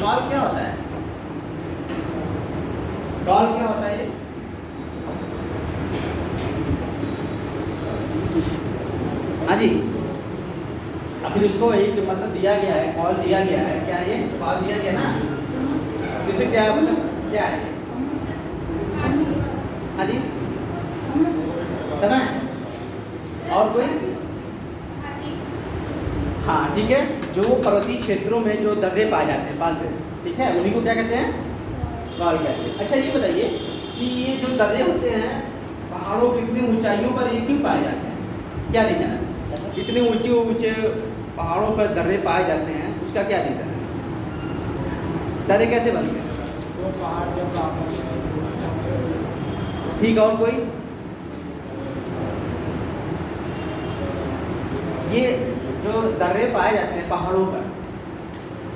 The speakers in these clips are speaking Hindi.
टॉल क्या होता है? टॉल क्या होता है ये? हाँ जी, फिर इसको एक मतलब दिया गया है, कॉल दिया गया है, क्या ये कॉल दिया गया ना, जिसे क्या है मतलब क्या है? हाँ जी, समय। और कोई? हाँ ठीक है, जो पर्वतीय क्षेत्रों में जो दर्रे पाए जाते हैं पासेस, ठीक है, उन्हीं को क्या कहते हैं? कॉल कहते हैं। अच्छा ये बताइए कि ये जो दर्रे होते हैं पहाड़ों की इतनी ऊंचाइयों पर ये क्यों पाए जाते हैं? क्या रीजन है? इतने ऊंचे ऊंचे पहाड़ों पर दर्रे पाए जाते हैं, उसका क्या रीजन है? दर्रे कैसे बनते हैं? वो पहाड़ जब आपस ठीक, और कोई? ये जो दर्रे पाए जाते हैं पहाड़ों पर,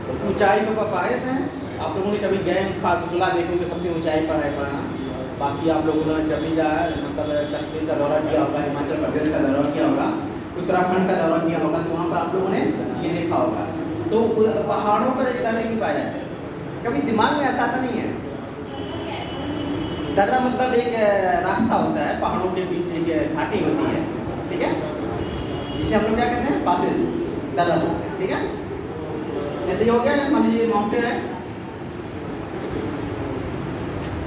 तो ऊंचाई पर पाए जाते हैं। आप लोगों ने कभी गए खाटूला देखोगे, सबसे ऊंचाई पर है पड़ना। बाकी आप लोगों ने जब भी जाए मतलब कश्मीर का दौरा किया होगा, हिमाचल प्रदेश का दौरा किया होगा, उत्तराखंड का दौरा किया होगा, तो वहाँ पर आप लोगों ने ये देखा होगा। तो पहाड़ों पर ये दर्रे क्यों पाए जाते हैं? कभी दिमाग में ऐसा आता नहीं है? दर्रा मतलब एक रास्ता होता है, पहाड़ों के बीच एक घाटी होती है, ठीक है, जिसे हम लोग क्या कहते हैं? पासेज, दर्रा बोलते हैं, ठीक है। जैसे ये हो गया, मान लीजिए माउंटेन है,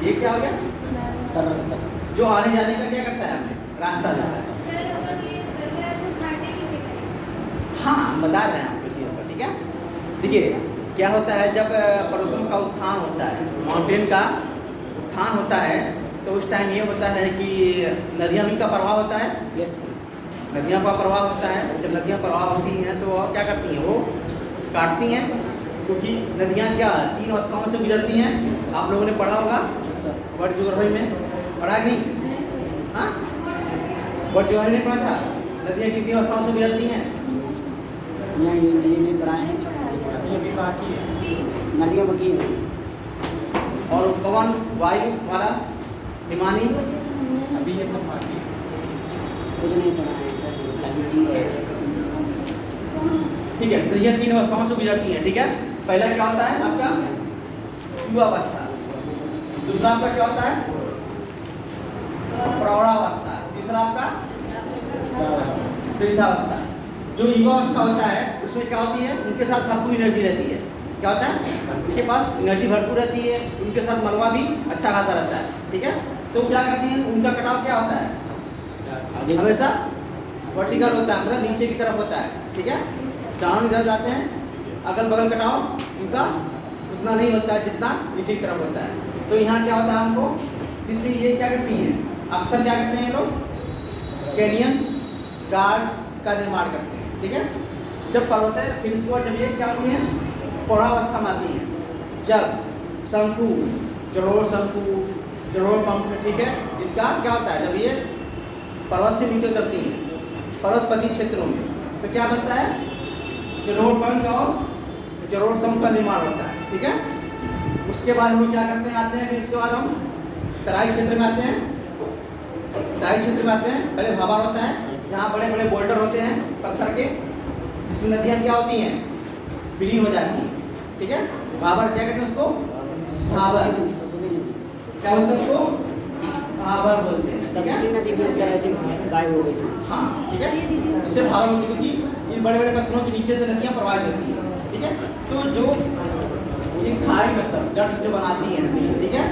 ये क्या हो गया? दर्रा, जो आने जाने का क्या करता है? हमें रास्ता देता है। हाँ, बता रहे हैं आपको इसी पर, ठीक है। देखिए क्या होता है, जब पर्वतों का उत्थान होता है, माउंटेन का उत्थान होता है, तो उस टाइम ये होता है कि नदियाँ भी का प्रवाह होता है। यस, नदियाँ का प्रवाह होता है। जब नदियाँ प्रवाह होती हैं तो क्या करती हैं? वो काटती हैं, क्योंकि नदियाँ क्या 3 अवस्थाओं से गुजरती हैं। आप लोगों ने पढ़ा होगा वर्ल्ड ज्योग्राफी में, पढ़ा नहीं? हाँ, वर्ल्ड ज्योग्राफी नहीं पढ़ा था? नदियाँ कितनी अवस्थाओं से गुजरती हैं? ये नहीं पढ़ाए हैं, अभी बाकी है, नदियाँ बाकी है। और पवन, वायु वाला, हिमानी, अभी ये सब बाकी है, कुछ नहीं पढ़ाए हैं, खाली चीज है। ठीक है। तो ये 3 अवस्थाओं से गुजरती हैं, ठीक है। पहला क्या होता है आपका? युवावस्था। दूसरा आपका क्या होता है? प्रौढ़ावस्था। तीसरा आपका वृद्धावस्था। जो युवावस्था होता है उसमें क्या होती है? उनके साथ भरपूर एनर्जी रहती है। क्या होता है? उनके पास एनर्जी भरपूर रहती है, उनके साथ मलबा भी अच्छा खासा रहता है, ठीक है। तो क्या करती हैं? उनका कटाव क्या होता है? हमेशा वर्टिकल होता है, मतलब नीचे की तरफ होता है, ठीक है। डाउन इधर जाते हैं, अगल बगल कटाव उनका उतना नहीं होता है जितना नीचे की तरफ होता है। तो यहाँ क्या होता है हमको, इसलिए ये क्या करती हैं? अक्सर क्या करते हैं लोग? कैनियन गार्ड्स का निर्माण करते हैं, ठीक है। जब पर्वत है, फिर इसके बाद जब ये क्या होती है? पौढ़ावस्था में आती है, जब शंकु, जड़ोर शंकु, जड़ोर पंख, ठीक है, इनका क्या होता है? जब ये पर्वत से नीचे उतरती हैं पर्वतपदी क्षेत्रों में, तो क्या बनता है? जड़ोर पंख और जड़ोर शंकु का निर्माण होता है, ठीक है। उसके बाद हम लोग क्या करते हैं? आते हैं, फिर उसके बाद हम तराई क्षेत्र में आते हैं। तराई क्षेत्र में आते हैं, पहले भाबर होता है, जहाँ बड़े बड़े बोल्डर होते हैं पत्थर के, जिसमें नदियाँ क्या होती हैं? विलीन हो जाती हैं, ठीक है। भाबर क्या कहते हैं उसको? भाबर। क्या बोलते हैं उसको? भाबर बोलते हैं, ठीक है। नदी गायब हो गई। हाँ, ठीक है, इससे भाबर होती है क्योंकि इन बड़े बड़े पत्थरों के नीचे से नदियाँ प्रवाहित होती हैं, ठीक है। तो जो ये खाई मतलब गर्त जो बनाती है नदी, ठीक है,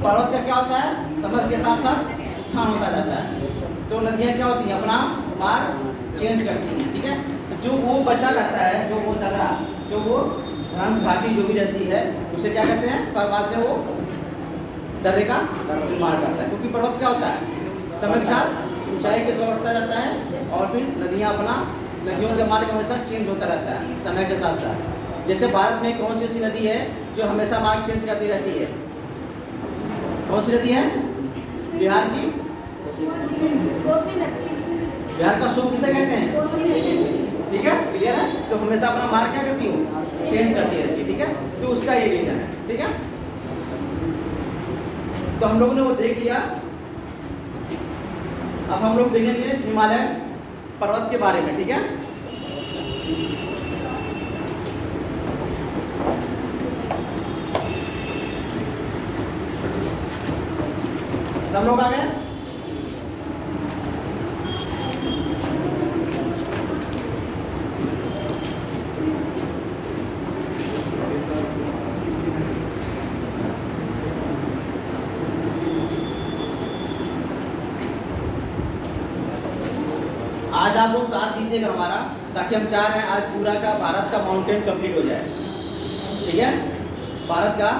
पर्वत का क्या होता है? समय के साथ साथ उत्थान होता जाता है, तो नदियाँ क्या होती हैं? अपना मार्ग चेंज करती हैं, ठीक है। जो वो बचा रहता है, जो वो दर्रा, जो वो भ्रंश घाटी जो भी रहती है, उसे क्या कहते हैं? पर बाद में वो दर्रे का निर्माण करता है, क्योंकि पर्वत क्या होता है? समय के साथ ऊंचाई की तरफ बढ़ता जाता है, और फिर नदियाँ अपना नदियों का मार्ग हमेशा चेंज होता रहता है समय के साथ साथ। जैसे भारत में कौन सी ऐसी नदी है जो हमेशा मार्ग चेंज करती रहती है? कौन सी नदी है? बिहार की बिहार का सूप किसे कहते हैं? ठीक है, क्लियर है। तो हमेशा अपना मार्ग क्या करती हो? चेंज करती रहती है, ठीक है। तो उसका ये रीजन है, ठीक है। तो हम लोगों ने वो देख लिया। अब हम लोग देखेंगे हिमालय पर्वत के बारे में, ठीक है। सब लोग आ गए? आज आप लोग साथ दीजिएगा हमारा, ताकि हम चाह रहे हैं आज पूरा का भारत का माउंटेन कंप्लीट हो जाए। ठीक है, भारत का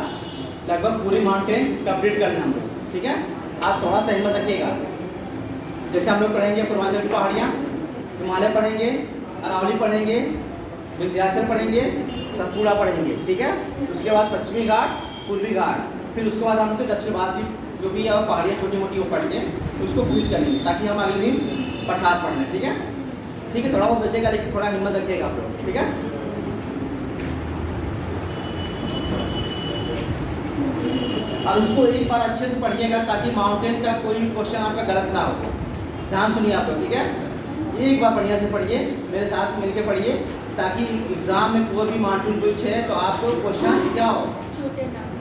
लगभग पूरी माउंटेन कंप्लीट करना हम लोग। ठीक है, आज थोड़ा सा हिम्मत रखिएगा। जैसे हम लोग पढ़ेंगे पूर्वांचल की पहाड़ियाँ, हिमालय पढ़ेंगे, अरावली पढ़ेंगे, विंध्याचल पढ़ेंगे, सतपुड़ा पढ़ेंगे। ठीक है, उसके बाद पश्चिमी घाट, पूर्वी घाट, फिर उसके बाद हम लोग दक्षिण भारत की जो भी पहाड़ियाँ छोटी मोटी वो पढ़ के उसको फिनिश करेंगे, ताकि हम अगले दिन पठार पढ़ना है। ठीक है, ठीक है, थोड़ा बहुत बचेगा, लेकिन थोड़ा हिम्मत रखिएगा आप लोग। ठीक है, और उसको एक बार अच्छे से पढ़िएगा, ताकि माउंटेन का कोई भी क्वेश्चन आपका गलत ना हो। ध्यान सुनिए आप लोग। ठीक है, एक बार बढ़िया से पढ़िए, मेरे साथ मिलके पढ़िए, ताकि एग्जाम में कोई भी माउंटेन कुछ है तो आपको क्वेश्चन क्या हो,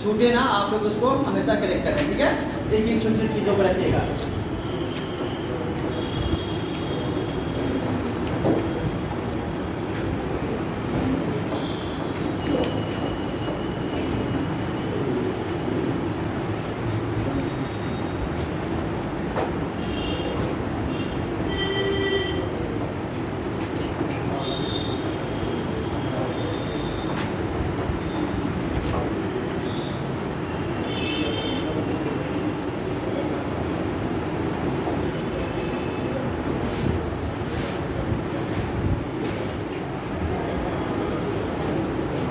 छूटे ना, आप लोग उसको हमेशा करेक्ट करें। ठीक है, एक छोटी छोटी चीज़ों पर रखिएगा।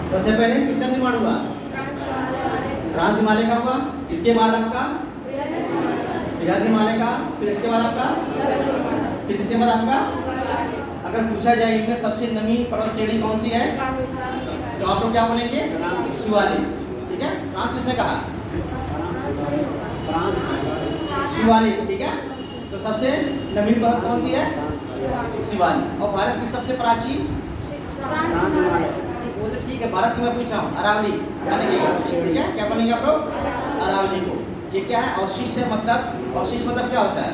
सबसे पहले किसका निर्माण हुआ? ट्रांस हिमालय का हुआ। इसके बाद आपका बृहद हिमालय का, फिर इसके बाद आपका, फिर इसके बाद आपका, अगर पूछा जाए इनमें सबसे नमी पर्वत श्रेणी कौन सी है, तो आप लोग क्या बोलेंगे? शिवालिक। ठीक है, ट्रांस किसने कहा? शिवालिक। ठीक है, तो सबसे नवीन पर्वत कौन सी है? शिवालिक। और भारत की सबसे प्राचीन, वो तो ठीक है, भारत की मैं पूछ रहा हूँ, अरावली। ठीक है, क्या बनेंगे आप लोग? अरावली को। ये क्या है? अवशिष्ट है। मतलब अवशिष्ट मतलब क्या होता है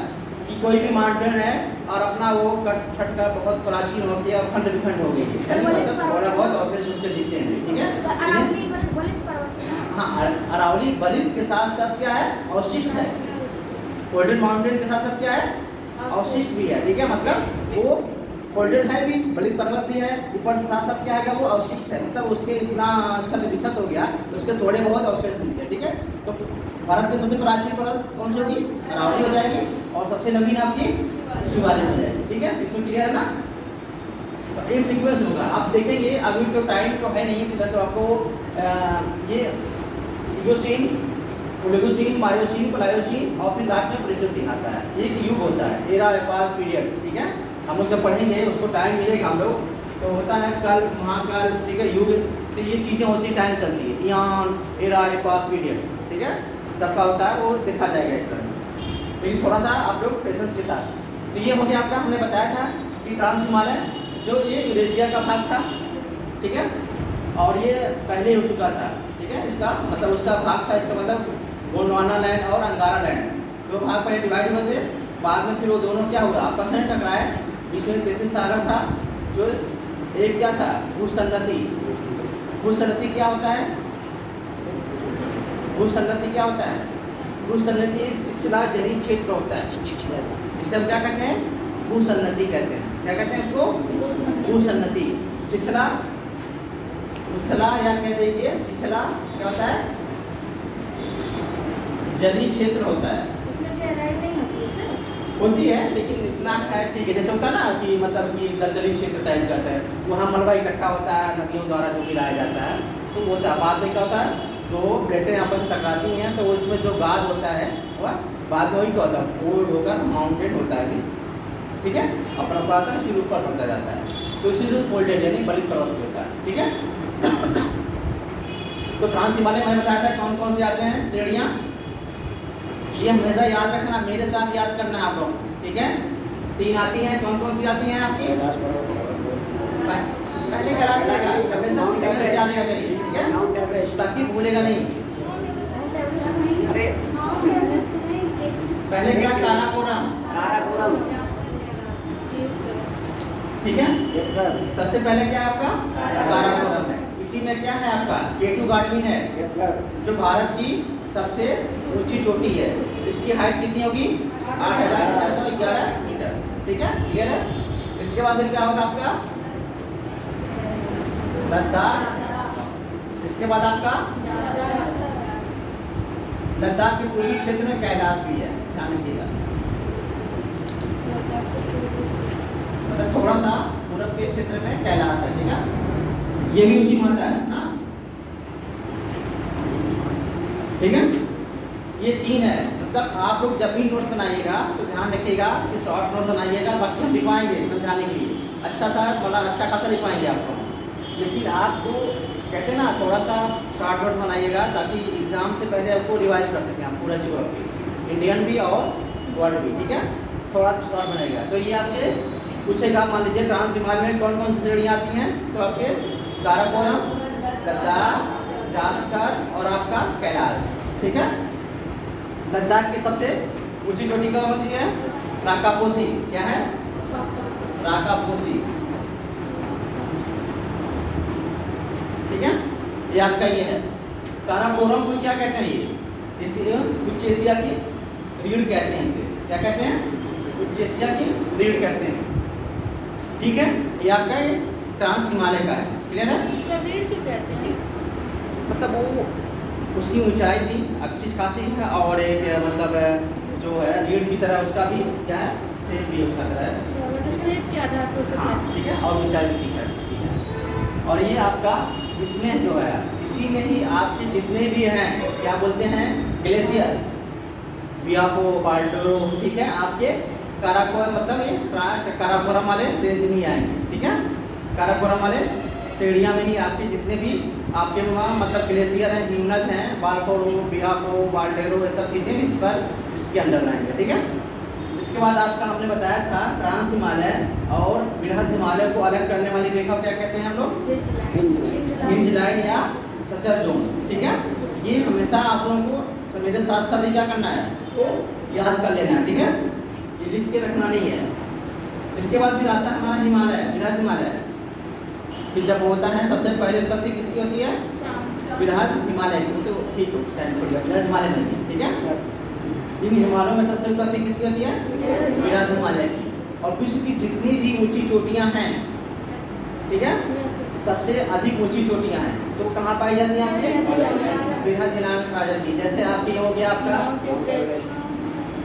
कि कोई भी माउंटेन है और अपना वो कट छट कर बहुत प्राचीन हो गया, खंड विखंड हो गई, मतलब थोड़ा बहुत अवशेष उसके दिखते हैं। ठीक है, हाँ, अरावली बलित के साथ साथ क्या है? अवशिष्ट है। फोल्डेड माउंटेन के साथ साथ क्या है? अवशिष्ट भी है। ठीक है, मतलब वो फोल्डेड है भी, बलित पर्वत भी है, ऊपर साथ साथ क्या है? वो अवशिष्ट है, मतलब उसके इतना छत विछत हो गया तो उसके थोड़े बहुत अवशेष मिलते हैं। ठीक है, तो भारत की सबसे प्राचीन पर्वत कौन सी होगी? अरावली हो जाएगी, और सबसे नवीन आपकी शिवालिक हो जाएगी। ठीक है, इसमें क्लियर है ना? तो एक सीक्वेंस होगा, आप देखेंगे। अभी तो टाइम तो है नहीं, तो आपको ये यूसीन, ओलिगोसीन, मायोसीन, प्लायोसीन और फिर लास्ट में प्लेस्टोसीन आता है। एक युग होता है, एरा एपाक पीरियड। ठीक है, हम लोग जब पढ़ेंगे उसको टाइम मिलेगा हम लोग, तो होता है कल, महाकाल, ठीक है, युग, तो ये चीज़ें होती हैं, टाइम चलती है, इयान, एरा एपाक पीरियड। ठीक है, सबका होता है, वो देखा जाएगा एक तरह, लेकिन थोड़ा सा आप लोग पेशेंस के साथ। तो ये हो गया आपका, हमने बताया था कि ट्रांस हिमालय जो ये यूरेशिया का भाग था। ठीक है, और ये पहले हो चुका था। ठीक है, इसका मतलब उसका भाग था, इसका मतलब गोंडवाना लैंड और अंगारा लैंड, दो भाग पहले डिवाइड हुए थे। बाद में फिर वो दोनों क्या हुआ? आपस में टकराए, बीच में 33 सागर था, जो एक क्या था? भूसन्नति। भूसन्नति क्या होता है? भूसन्नति क्या होता है? भूसन्नति एक शिथिला जलीय क्षेत्र होता है, जिसे हम क्या कहते हैं? भूसन्नति कहते हैं। क्या कहते हैं उसको? भूसन्नति। शिथिला, शिथिला या कह दीजिए शिथिला क्या होता है? जलीय क्षेत्र होता है, होती है, लेकिन इतना है ठीक है। जैसे होता है ना कि मतलब कि दलदली क्षेत्र टाइप का है, वहाँ मलबा इकट्ठा होता है, नदियों द्वारा जो गिराया जाता है, तो वो होता है। बाद में क्या होता है? जो प्लेटें आपस में टकराती हैं, तो उसमें जो गाद होता है वह बाद में वही क्या होता है? फोल्ड होकर माउंटेन होता है। ठीक है, अपना आता है, फिर ऊपर बढ़ता जाता है, तो इसीलिए फोल्डेड यानी बलित पर्वत होता है। ठीक है, तो ट्रांस हिमालय मैंने बताया था कौन कौन से आते हैं श्रेणियाँ, ये हमेशा याद रखना, मेरे साथ याद करना है आप लोग। ठीक है, 3 आती हैं, कौन कौन सी आती हैं आपकी? पहले कैलाश पर्वत, हमेशा सीक्वेंस याद करिए। ठीक है, ताकि भूलेगा नहीं। पहले क्या काराकोरम, काराकोरम। ठीक है। Yes sir. सबसे पहले क्या है आपका काराकोरम है। इसी में क्या है आपका K2 गार्डविन है, यस सर। जो भारत की सबसे ऊंची चोटी है। इसकी हाइट कितनी होगी 8,611 मीटर। ठीक है, क्लियर है। इसके बाद फिर क्या होगा आपका लद्दाख। इसके बाद आपका लद्दाख के पूर्वी क्षेत्र में कैलाश भी है, ध्यान रखिएगा। मतलब थोड़ा सा पूरब के क्षेत्र में कैलाश है, ठीक है। ये भी उसी में आता है ना, ठीक है। ये 3 है। मतलब आप लोग जब भी नोट्स बनाइएगा तो ध्यान रखिएगा कि शॉर्ट नोट बनाइएगा, बाकी हम लिखवाएंगे समझाने के लिए अच्छा सा, मतलब अच्छा खासा लिखवाएंगे आपको। लेकिन आपको कहते हैं ना थोड़ा सा शॉर्ट नोट बनाइएगा ताकि एग्जाम से पहले आपको रिवाइज कर सकें आप पूरा ज्योग्राफी, इंडियन भी और वर्ल्ड भी, ठीक है। थोड़ा शॉर्ट बनाइएगा। तो ये आपके पूछेगा, मान लीजिए ट्रांस हिमालय में कौन कौन सी श्रेणियाँ आती हैं, तो आपके काराकोरम, लद्दाख, जास्कर और आपका कैलाश, ठीक है। लद्दाख की सबसे ऊंची चोटी कहाँ होती है, राकापोसी। क्या है, राकापोसी, ठीक है। ये आपका ये है। काराकोरम को क्या कहते हैं, ये इसे उच्च एशिया की रीढ़ कहते हैं। इसे क्या कहते हैं, उच्च एशिया की रीढ़ कहते हैं, ठीक है। ये आपका ट्रांस हिमालय का है, क्लियर है। मतलब वो उसकी ऊंचाई भी अच्छी खासी है और एक मतलब जो है रीढ़ की तरह उसका भी क्या है, शेप भी उसका तरह है, हाँ, ठीक है। और ऊंचाई भी ठीक है। और ये आपका इसमें जो है, इसी में ही आपके जितने भी हैं क्या बोलते हैं, ग्लेशियर, बियाफो, बाल्टोरो, ठीक है। आपके काराकोरम मतलब ये काराकोरम वाले रेंज में आएंगे, ठीक है। काराकोरम वाले श्रेणियाँ में ही आपके जितने भी आपके वहाँ मतलब ग्लेशियर हैं, हिमनद हैं, बाल्टोरो, बियाफो, बाल्टेरो, ये सब चीज़ें इस पर इसके अंडर आएंगे, ठीक है। इसके बाद आपका हमने बताया था ट्रांस हिमालय और बृहद हिमालय को अलग करने वाली रेखा क्या कहते हैं हम लोग, हिंज लाइन या सचर जोन, ठीक है। ये हमेशा आप लोगों को मेरे साथ साथ क्या करना है, उसको याद कर लेना है, ठीक है। ये लिख के रखना नहीं है। इसके बाद फिर आता है हमारा हिमालय, बृहद हिमालय। फिर जब होता है सबसे पहले उत्पत्ति किसकी होती है, बृहद हिमालय की, तो ठीक है टाइम छोड़िए, बृहद हिमालय नहीं, ठीक है। इन हिमालयों में सबसे उत्पत्ति किसकी होती है, बृहद हिमालय की। और विश्व की जितनी भी ऊंची चोटियां हैं, ठीक है, सबसे अधिक ऊंची चोटियां हैं, तो कहाँ पाई जाती हैं आपके, बृहद हिमालय में पाई जाती है। जैसे आपकी हो गया आपका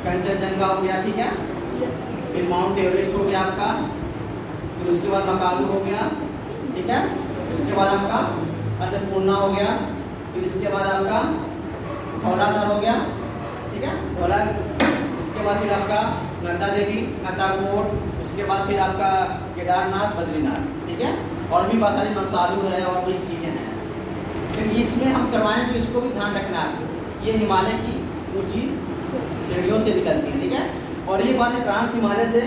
कंचनजंगा हो गया, ठीक है। फिर माउंट एवरेस्ट हो गया आपका, फिर उसके बाद मकालू हो गया, ठीक है। उसके बाद आपका अन्नपूर्णा हो गया, फिर इसके बाद आपका धौलाधर हो गया, ठीक है, धौला। इसके बाद फिर आपका नंदा देवी, नंदाकोट, उसके बाद फिर आपका केदारनाथ, बद्रीनाथ, ठीक है। और भी बहुत सारी मंसालू है और भी चीज़ें हैं। तो इसमें हम करवाएं तो इसको भी ध्यान रखना है, ये हिमालय की ऊंची श्रेणियों से निकलती हैं, ठीक है। और ये बात है ट्रांस हिमालय से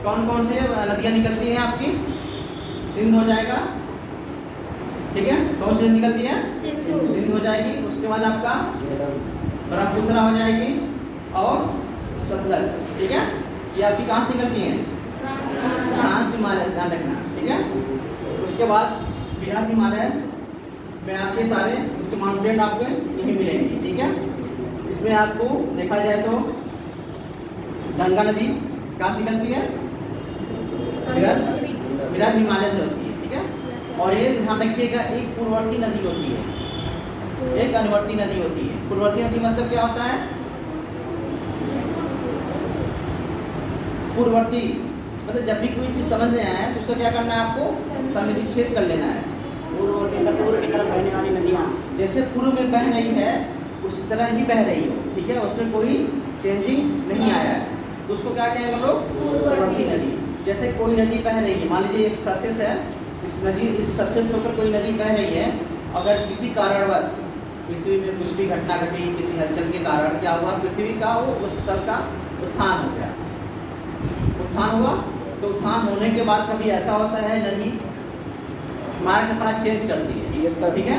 कौन कौन से नदियाँ निकलती हैं आपकी, सिंध हो जाएगा, ठीक है। कौन सी निकलती है, सिंध हो जाएगी। उसके बाद आपका ब्रह्मपुत्र हो जाएगी और सतलज, ठीक है। ये आपकी कहाँ से निकलती हैं, ट्रांस हिमालय, ध्यान रखना, ठीक है। उसके बाद बृहद हिमालय में आपके सारे उच्च माउंटेन आपको यहीं मिलेंगे, ठीक है। इसमें आपको देखा जाए तो गंगा नदी कहाँ से निकलती है, बृहद हिमालय से होती है, ठीक है। और ये ध्यान रखिएगा, एक पूर्ववर्ती नदी होती है, एक अनुवर्ती नदी होती है। पूर्ववर्ती नदी मतलब क्या होता है, पूर्ववर्ती मतलब जब भी कोई चीज़ समझ में आए तो उसका क्या करना है, आपको संक्षेप कर लेना है। पूर्व से पूर्व की तरफ बहने वाली नदियाँ जैसे पूर्व में बह रही है उस तरह ही बह रही हो, ठीक है, उसमें कोई चेंजिंग नहीं आया है, तो उसको क्या कहेंगे हम लोग, पूर्ववर्ती नदी। जैसे कोई नदी बह रही है, मान लीजिए एक सरफेस है, इस सरफेस से होकर कोई नदी बह रही है, अगर किसी कारणवश पृथ्वी में कुछ भी घटना घटी, किसी हलचल के कारण क्या हुआ, पृथ्वी का वो उस स्थल का उत्थान हो गया, उत्थान हुआ, तो उत्थान होने के बाद कभी ऐसा होता है नदी मार्ग अपना चेंज करती है, ठीक है।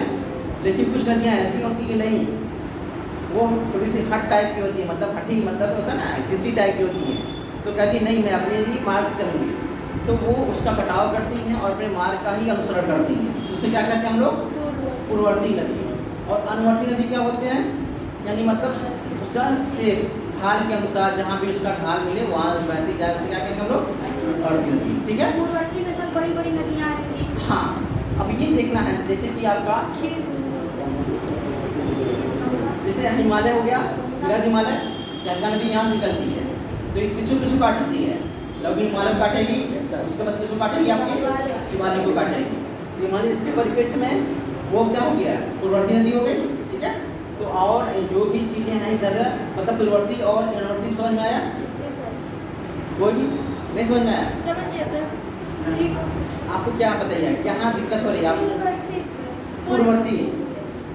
लेकिन कुछ नदियाँ ऐसी होती कि नहीं, वो थोड़ी सी हट टाइप की होती है, मतलब हठी मतलब होता है ना, जिद्दी टाइप की होती है। तो कहती नहीं मैं अपने ही मार्ग से चलूँगी, तो वो उसका कटाव करती हैं और अपने मार्ग का ही अनुसरण करती हैं। तो उसे क्या कहते हैं हम लोग? पूर्ववर्ती नदी। और अनुवर्ती नदी क्या बोलते हैं? यानी मतलब उसका से ढाल के अनुसार जहाँ भी उसका ढाल मिले वहाँ बहती जाए, उसे क्या कहते हैं हम लोग? अनुवर्ती नदी। ठीक है। पूर्ववर्ती में सब बड़ी बड़ी नदियाँ आएंगी। हाँ, अब ये देखना है जैसे कि आपका जैसे हिमालय हो गया, बृहद हिमालय, गंगा नदी यहाँ निकलती है, तो ये किसको किसको काटती है? लघु हिमालय को काटेगी, उसके बाद किसको काटेगी? आपके शिवालिक को काटेगी। हिमालय इसके परिप्रेक्ष्य में वो क्या हो गया? पूर्ववर्ती नदी हो गई। ठीक है। तो और जो भी चीज़ें हैं इधर मतलब पूर्ववर्ती और अनुवर्ती समझ में आया? कोई भी नहीं समझ में आया? आपको क्या बताइए क्या दिक्कत हो रही है आपको? पूर्ववर्ती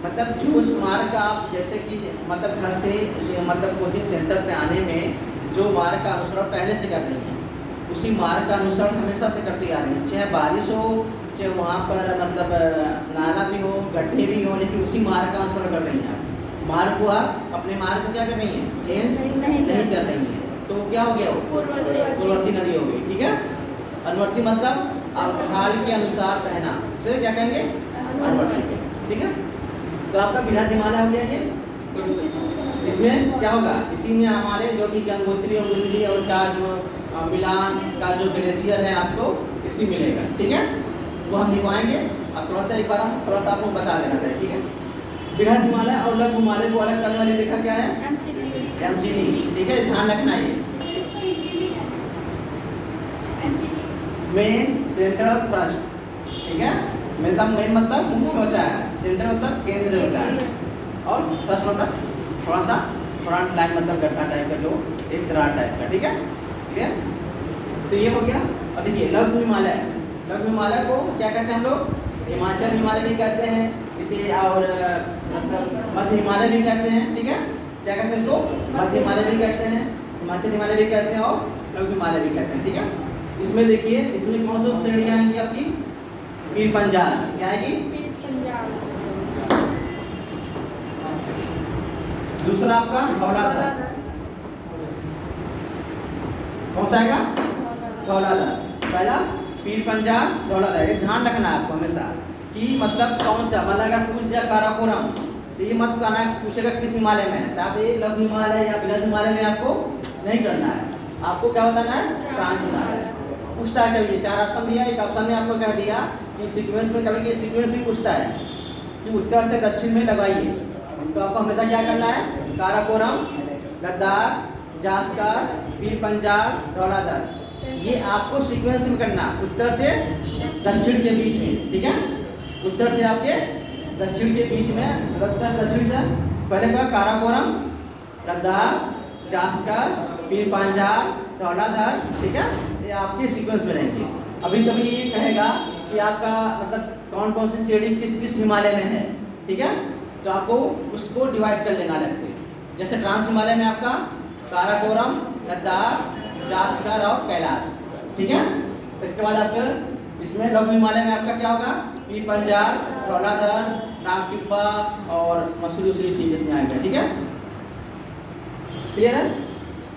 मतलब जो उस मार्ग का आप जैसे कि मतलब घर से मतलब कोचिंग सेंटर पे आने में जो मार्ग का अनुसरण पहले से कर रही हैं, उसी मार्ग का अनुसरण हमेशा से करती आ रही हैं, चाहे बारिश हो, चाहे वहाँ पर मतलब नाला भी हो, गड्ढे भी हो, लेकिन उसी मार्ग का अनुसरण कर रही हैं। आप मार्ग को आप अपने मार्ग को क्या कर रही हैं? चेंज नहीं कर रही हैं। तो क्या हो गया? वो पूर्ववर्ती नदी हो गई। ठीक है। अनुवर्ती मतलब आप हाल के अनुसार बहना, उसे क्या कहेंगे? अनुवर्ती। ठीक है। तो आपका बृहद हिमालय हो गया ये। इसमें क्या होगा? इसी में हमारे जो भी गंगोत्री और गुजरी और का जो मिलान का जो ग्लेशियर है आपको इसी मिलेगा। ठीक है। वो हम निभाएंगे। अब थोड़ा सा एक बार हम थोड़ा सा आपको बता देना था। ठीक है। बृहद हिमालय और लघु हिमालय को अलग करने वाली रेखा क्या है? MCD। ठीक है, ध्यान रखना ये मेन सेंट्रल थ्रस्ट। ठीक है। मतलब मेन मतलब मुख्य होता है, सेंटर मतलब केंद्र होता है, और थ्रस्ट मतलब थोड़ा सा फ्रंट लाइन मतलब गड्ढा टाइप का जो एक दरार टाइप का। ठीक है। ठीक है। तो ये हो गया। और देखिए लघु हिमालय, लघु हिमालय को क्या कहते हैं हम लोग? हिमाचल हिमालय भी कहते हैं इसे, और मतलब मध्य हिमालय भी कहते हैं। ठीक है। क्या कहते हैं इसको? मध्य हिमालय भी कहते हैं, हिमाचल हिमालय भी कहते हैं, और लघु हिमालय भी कहते हैं। ठीक है। इसमें देखिए इसमें कौन सी श्रेणियाँ आएंगी आपकी? पीर पंजाल। क्या आएगी? दूसरा आपका धौलाधर। कौन सा आएगा? धौलाधर। पहला पीर पंजाल, धौलाधर। ये ध्यान रखना है आपको हमेशा कि मतलब कौन सा, मतलब अगर पूछ दिया काराकोरम तो ये मत कहना पूछेगा किस हिमालय में है, तो आप ये लघु हिमालय या बृहद हिमालय में आपको नहीं करना है। आपको क्या बताना है? ट्रांस हिमालय। पूछता है कभी 4 ऑप्शन दिया, एक ऑप्शन में आपको कह दिया कि सीक्वेंस में, कभी सीक्वेंस भी पूछता है कि उत्तर से दक्षिण में लगाइए, तो आपको हमेशा क्या करना है? काराकोरम, लद्दाख, जास्कर, पीर पंजाल, धौलाधर, ये आपको सीक्वेंस में करना, उत्तर से दक्षिण के बीच में। ठीक है। उत्तर से आपके दक्षिण के बीच में, दक्षिण से पहले का काराकोरम, लद्दाख, जास्कर, पीर पंजाल, धौलाधर। ठीक है। ये आपके सीक्वेंस में रहेंगे। अभी कभी ये कहेगा कि आपका मतलब कौन कौन सी श्रेणी किस किस हिमालय में है। ठीक है। तो आपको उसको डिवाइड कर लेना अलग से। जैसे ट्रांस हिमालय में आपका काराकोरम, लद्दाख, जास्कर और कैलाश। ठीक है। इसके बाद आपके इसमें लघु हिमालय में आपका क्या होगा? पीर पंजाल, धौलाधर, नागटिब्बा और मसूरी उसूरी। ठीक है, इसमें आएगा। ठीक है। क्लियर है।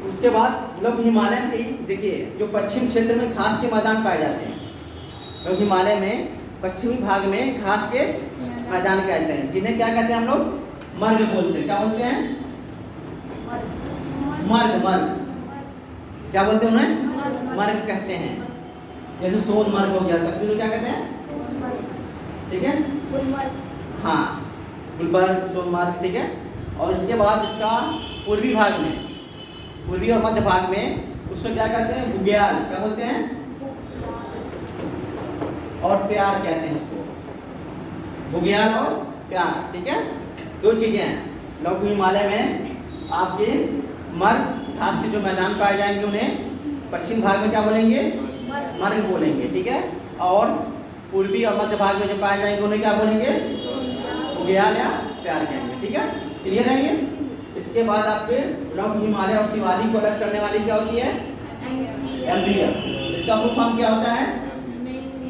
उसके बाद लघु हिमालय में ही देखिए जो पश्चिम क्षेत्र में घास के मैदान पाए जाते हैं, लघु हिमालय में पश्चिमी भाग में घास के मैदान कहते हैं, जिन्हें क्या कहते हैं हम लोग? मर्ग बोलते हैं। क्या बोलते हैं? मर्ग। मर्ग क्या बोलते हैं उन्हें? मर्ग कहते हैं। जैसे सोनमर्ग हो गया, कश्मीर में क्या कहते हैं? ठीक है। हाँ, गुलबर्ग, सोनमर्ग। ठीक है। और इसके बाद इसका पूर्वी भाग में, पूर्वी और मध्य भाग में उसको क्या कहते हैं? बुग्याल। क्या बोलते हैं? और प्यार कहते हैं उसको, बुग्याल और प्यार। ठीक है। 2 चीजें हैं। लघु हिमालय में आपके मर्ग घास के जो मैदान पाए जाएंगे उन्हें पश्चिम भाग में क्या बोलेंगे? मर्ग बोलेंगे। ठीक है। और पूर्वी और मध्य भाग में जो पाए जाएंगे उन्हें क्या बोलेंगे? बुग्याल या प्यार कहेंगे। ठीक है। क्लियर है ये? इसके बाद आपके लघु हिमालय और शिवालिक को अलग करने वाली क्या होती है? MBF। इसका फुल फॉर्म क्या होता है?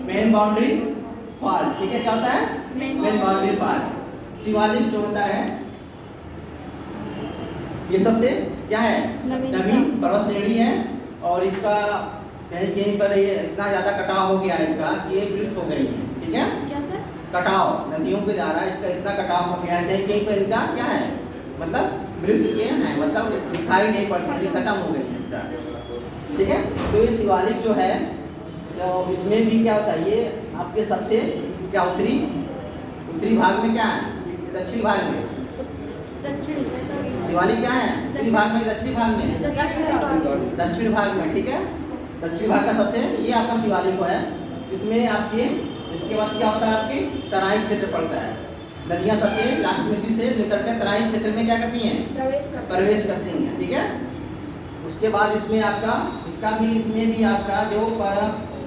Main boundary fault. ठीक है। क्या होता है? Main boundary fault. शिवालिक जो होता है ये सबसे क्या है, नवीनतम। नवीन पर्वत श्रेणी है। और इसका कहीं कहीं पर ये इतना ज़्यादा कटाव हो गया है इसका कि ये विलुप्त हो गई है। ठीक है, क्या सर? कटाव नदियों के द्वारा इसका इतना कटाव हो गया है, कहीं कहीं पर इनका क्या है, मतलब विलुप्त किए हैं, मतलब दिखाई नहीं पड़ती, ये खत्म हो गई है। ठीक है, तो ये शिवालिक जो है, तो इसमें भी क्या होता है, ये आपके सबसे क्या उत्तरी भाग में क्या है, दक्षिणी भाग में दक्षिणी शिवालिक क्या है, उत्तरी भाग में, दक्षिणी भाग में, दक्षिण भाग में। ठीक है, दक्षिण भाग का सबसे ये आपका शिवालिक है। इसमें आपके इसके बाद क्या होता है, आपके तराई क्षेत्र पड़ता है। नदियाँ सबसे लास्ट में से निकल कर तराई क्षेत्र में क्या करती हैं, प्रवेश करती हैं। ठीक है, उसके बाद इसमें आपका इसमें भी आपका जो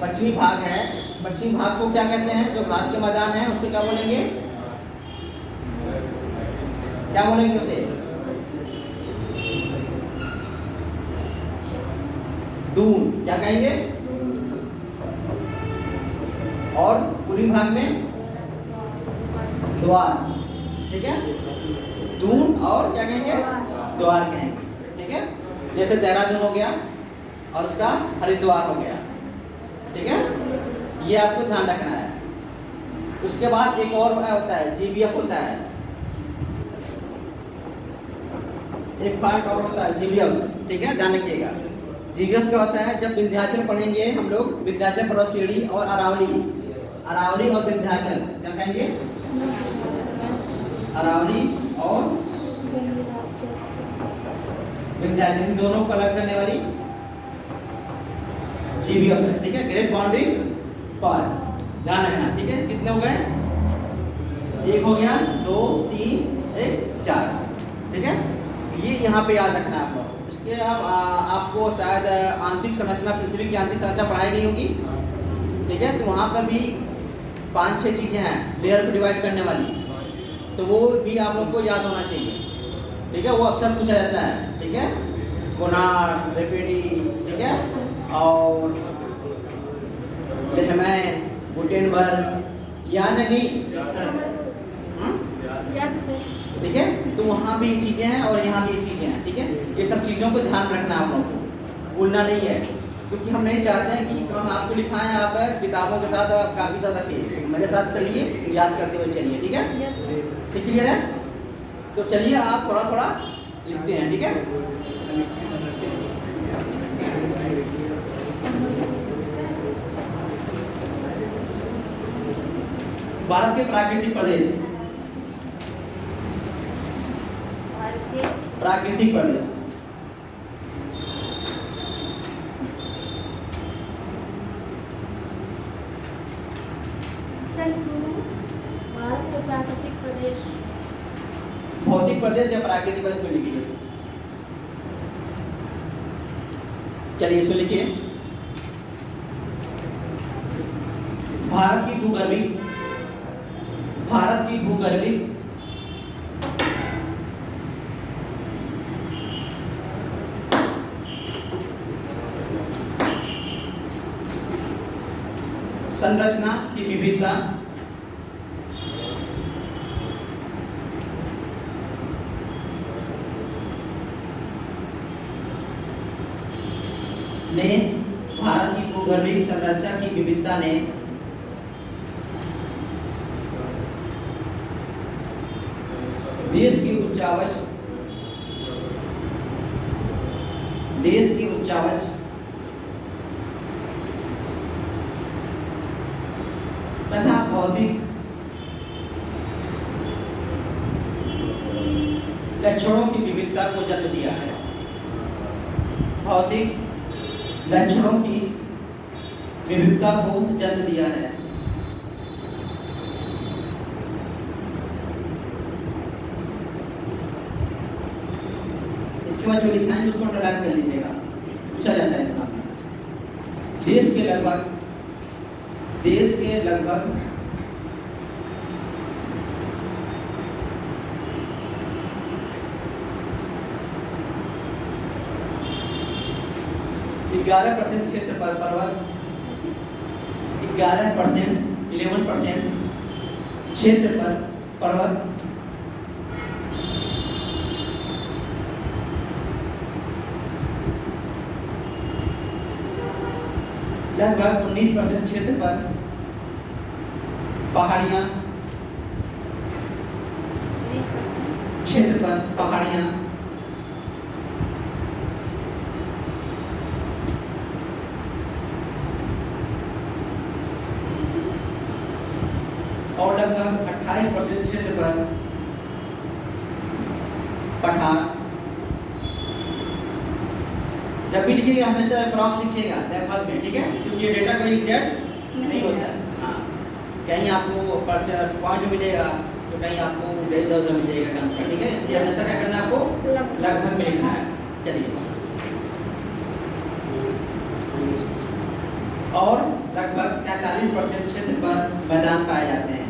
पश्चिमी भाग है, पश्चिमी भाग को क्या कहते हैं, जो घास के मैदान है उसको क्या बोलेंगे, क्या बोलेंगे उसे, दून, क्या कहेंगे। और पूर्वी भाग में द्वार। ठीक है, दून और क्या कहेंगे, द्वार कहेंगे। ठीक है, जैसे देहरादून हो गया और उसका हरिद्वार हो गया। ठीक है, ये आपको ध्यान रखना है। उसके बाद एक और होता है, जीबीएफ होता है, एक पार्ट और होता है जीबीएफ। ठीक है, ध्यान रखिएगा। जीबीएफ क्या होता है, जब विंध्याचल पढ़ेंगे हम लोग, विंध्याचल पर्वत श्रेणी और अरावली और विंध्याचल, क्या कहेंगे, अरावली और विंध्याचल, इन दोनों को अलग करने वाली जीबीएफ है। ठीक है, ग्रेट बाउंड्री फॉल्ट, ध्यान रखना। ठीक है, कितने हो गए, एक हो गया, 2 3 1 4। ठीक है, ये यहाँ पे याद रखना है आपको। इसके आपको शायद आंतरिक संरचना, पृथ्वी की आंतरिक संरचना पढ़ाई गई होगी। ठीक है, तो वहाँ पर भी 5-6 चीज़ें हैं लेयर को डिवाइड करने वाली, तो वो भी आप लोग को याद होना चाहिए। ठीक है, वो अक्सर पूछा जाता है। ठीक है, गोनार्ड, रेपेडी, ठीक है, और लेहमैन, गुटेनबर्ग, याद है नहीं, याद से। ठीक है, तो वहाँ भी ये चीज़ें हैं और यहाँ भी ये चीज़ें हैं। ठीक है, ये सब चीज़ों को ध्यान रखना आप लोगों को, भूलना नहीं है, क्योंकि हम नहीं चाहते हैं कि हम आपको लिखाएं, आप किताबों के साथ काफ़ी साथ रखिए, मेरे साथ चलिए, याद करते हुए चलिए। ठीक है, ठीक क्लियर है। तो चलिए आप थोड़ा थोड़ा लिखते हैं। ठीक है, भारत के प्राकृतिक प्रदेश, प्राकृतिक प्रदेश, भारत के प्राकृतिक प्रदेश, भौतिक प्रदेश या प्राकृतिक प्रदेश को लिखिए। चलिए इसमें लिखिए, भारत की भूगर्भिक संरचना की विविधता ने भारत की भूगर्भिक संरचना की विविधता ने देश की उच्चावच तथा भौतिक लक्षणों की विविधता को जन्म दिया है। भौतिक लक्षणों की विविधता को जन्म दिया है। इसके बाद जो लिखा है उसको अंडरलाइन कर लीजिएगा, पूछा जाता है एग्जाम में। देश के लगभग 11% क्षेत्र पर पर्वत, 11% क्षेत्र पर पर्वत लगभग 19% क्षेत्र पर पहाड़ियाँ, 20%। क्षेत्र पर पहाड़ियाँ, और लगभग 28% क्षेत्र पर पठार। जब भी लिखिएगा हमेशा अप्रॉक्स लिखिएगा लगभग में, ठीक है, क्योंकि ये डेटा कोई एग्जैक्ट नहीं होता है। हाँ, कहीं आपको पॉइंट मिलेगा तो कहीं आपको इधर मिलेगा कम, ठीक है, इसलिए हमेशा क्या करना है आपको लगभग में लिखना है। चलिए, और लगभग 43% क्षेत्र पर मैदान पाए जाते हैं।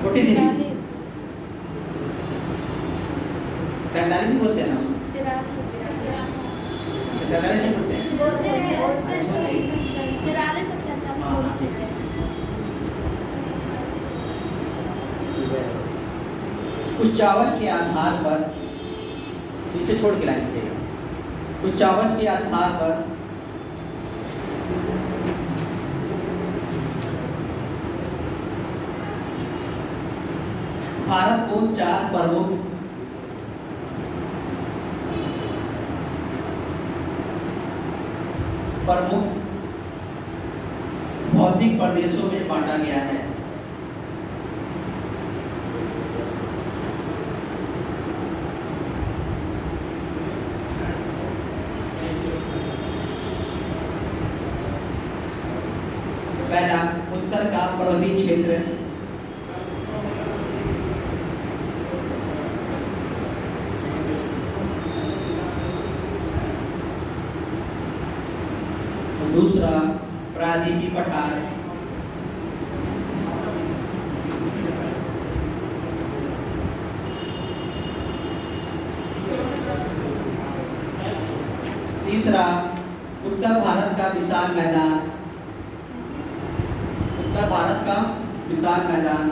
छोटी दीदी 45 ही बोलते हैं ना, 43 ही बोलते हैं। उच्चावच के आधार पर, नीचे छोड़ के लाइन लिखिएगा, उच्चावच के आधार पर भारत को 4 प्रमुख भौतिक प्रदेशों में बांटा गया है। पहला, उत्तर का पर्वतीय क्षेत्र, दूसरा प्रायद्वीपीय पठार, तीसरा उत्तर भारत का विशाल मैदान, उत्तर भारत का विशाल मैदान,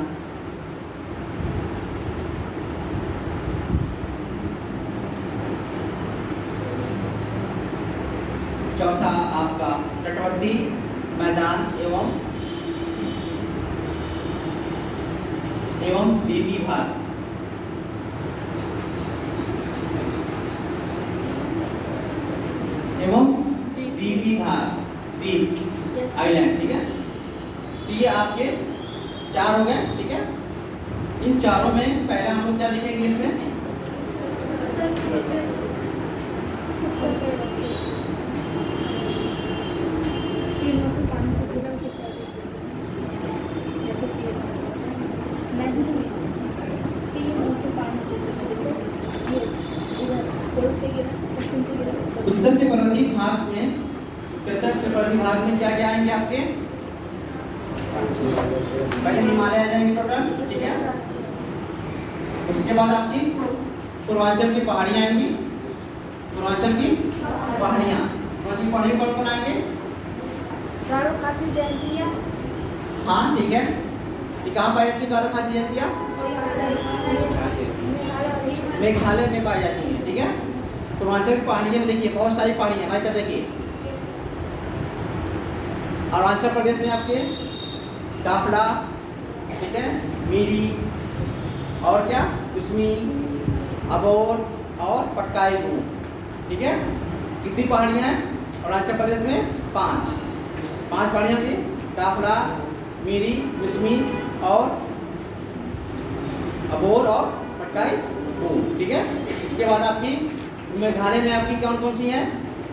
चौथा आपका तटवर्ती मैदान एवं द्वीपीय भाग, द्वीपीय भाग, द्वीप आइलैंड, ठीक है। तो ये आपके 4 हो गए, ठीक है। इन चारों में पहला हम लोग क्या देखेंगे इसमें, उत्तर के पर्वतीय भाग में, उत्तर के पर्वतीय भाग में क्या क्या आएंगे आपके, पहले हिमालय आ जाएंगे टोटल, ठीक है। उसके बाद आपकी पूर्वांचल की पहाड़ियाँ आएंगी, पूर्वांचल की पहाड़ियाँ, पूर्वांचल की पहाड़ियों कौन कौन आएंगे, गारो खासी जयंतिया, हाँ ठीक है। ये कहाँ पाई जाती है गारो खासी जयंतिया, मेघालय में पाई जाती है, ठीक है। पूर्वांचल की पहाड़ियों में देखिए बहुत सारी पहाड़ियाँ हैं, हमारी तरफ देखिए। अरुणाचल प्रदेश में आपके टाफड़ा, ठीक है, मीरी और क्या कुस्मी, अबोर और पटकाई गू, ठीक है। कितनी पहाड़ियाँ हैं अरुणाचल प्रदेश में, 5 पहाड़ियाँ थी, टाफड़ा, मीरी, कुस्मी और अबोर और पटकाई गू, ठीक है। इसके बाद आपकी मेघालय में आपकी कौन कौन सी हैं,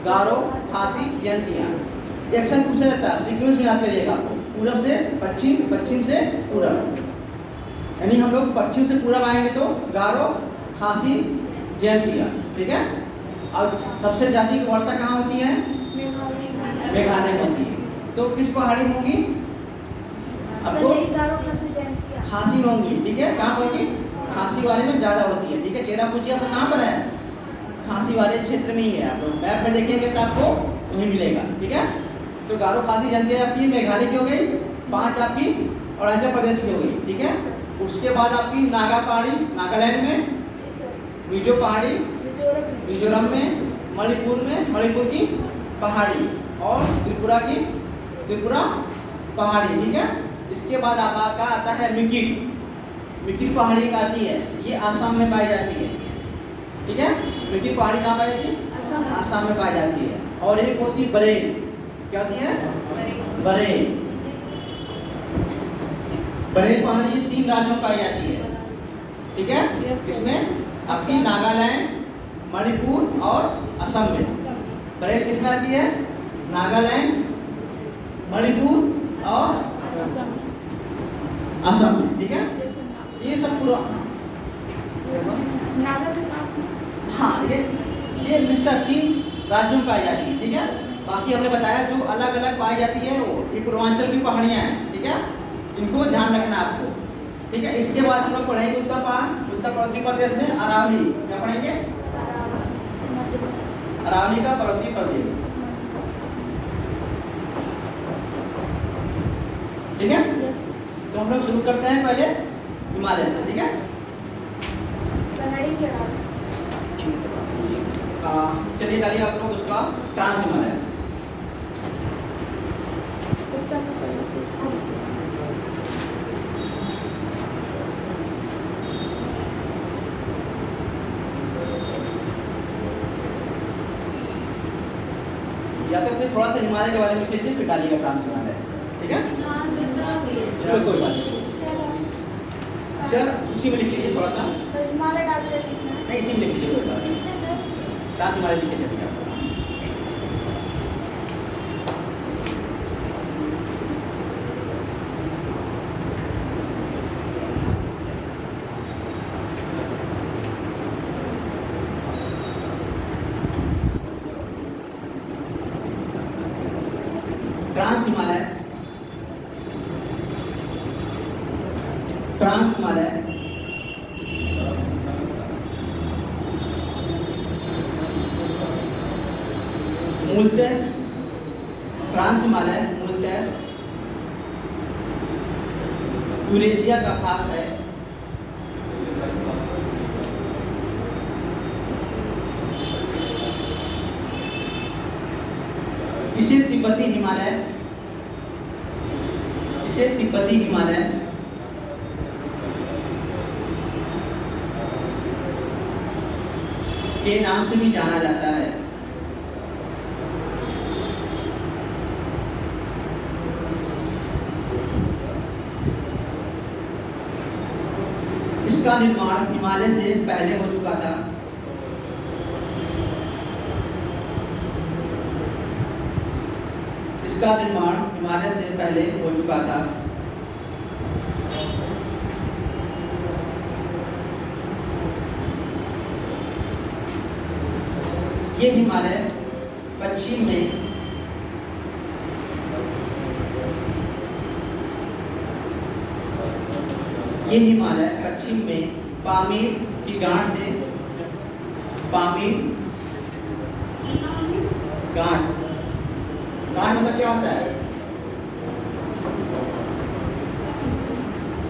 गारो, खासी, जयंतियाँ। एक्शन पूछा जाता है, सीक्वेंस में याद करिएगा आपको, पूरब से पश्चिम, पश्चिम से पूरब, यानी हम लोग पश्चिम से पूरब आएंगे तो गारो, खासी, जयंतिया, ठीक है। अब सबसे ज़्यादा वर्षा कहाँ होती है, मेघालय में होती है। तो किस पहाड़ी में होगी आपको, खासी में होंगी, ठीक है। कहाँ होंगी, खासी वाले में ज़्यादा होती है, ठीक है। चेरापूंजी आपका कहाँ पर है, खासी वाले क्षेत्र में ही है। आप लोग मैप में देखेंगे तो आपको वहीं मिलेगा, ठीक है। तो गारो, खासी, जयंतिया आपकी मेघालय की हो गई, 5 आपकी अरुणाचल प्रदेश की हो गई, ठीक है। उसके बाद आपकी नागा पहाड़ी नागालैंड में, जी सर। मिजो पहाड़ी मिजोरम में। मिजोरम में, मणिपुर की पहाड़ी और त्रिपुरा पहाड़ी, ठीक है। इसके बाद आपका आता है मिकिर पहाड़ी एक आती है, ये आसाम में पाई जाती है, ठीक है। मिकिर पहाड़ी कहाँ पाई जाती है? आसाम में पाई जाती है। और एक होती है बरेन, क्या होती है? बरेन पहाड़ी ये 3 राज्यों में पाई जाती है, ठीक है। इसमें आपकी नागालैंड, मणिपुर और असम में। बरेन किसमें आती है? नागालैंड, मणिपुर और असम में, ठीक है। ये सब पूरा नागा के पास में। हाँ, ये मिक्सर 3 राज्यों में पाई जाती है, ठीक है। बाकी हमने बताया जो अलग अलग पाई जाती है वो ये पूर्वांचल की पहाड़ियाँ हैं, ठीक है। इनको ध्यान रखना आपको, ठीक है। इसके बाद हम लोग पढ़ेंगे उत्तर प्रदेश में अरावली, क्या पढ़ेंगे? अरावली का पर्वतीय प्रदेश, ठीक है। तो हम लोग शुरू करते हैं पहले हिमालय से, ठीक है। पहाड़ी के अलावा चलिए डालिए आप लोग उसका ट्रांस हिमालय। उत्तर प्रदेश। या तो फिर थोड़ा सा हिमालय के बारे में लिख लीजिए, फिर डालिएगा ट्रांस हिमालय, ठीक है। चलो कोई बात नहीं, सर उसी में लिख लीजिए थोड़ा सा, सर हिमालय डाल कर लिखना है। नहीं इसी में लिख लीजिए कोई बात नहीं। किसमें सर? ट्रांस हिमालय लिख के चलिए आप। ट्रांस हिमालय मूलतः यूरेशिया का भाग है। इसे तिब्बती हिमालय के नाम से भी जाना जाता है। इसका निर्माण हिमालय से पहले हो चुका था। ये हिमालय पश्चिम में पामीर की गांठ मतलब क्या होता है?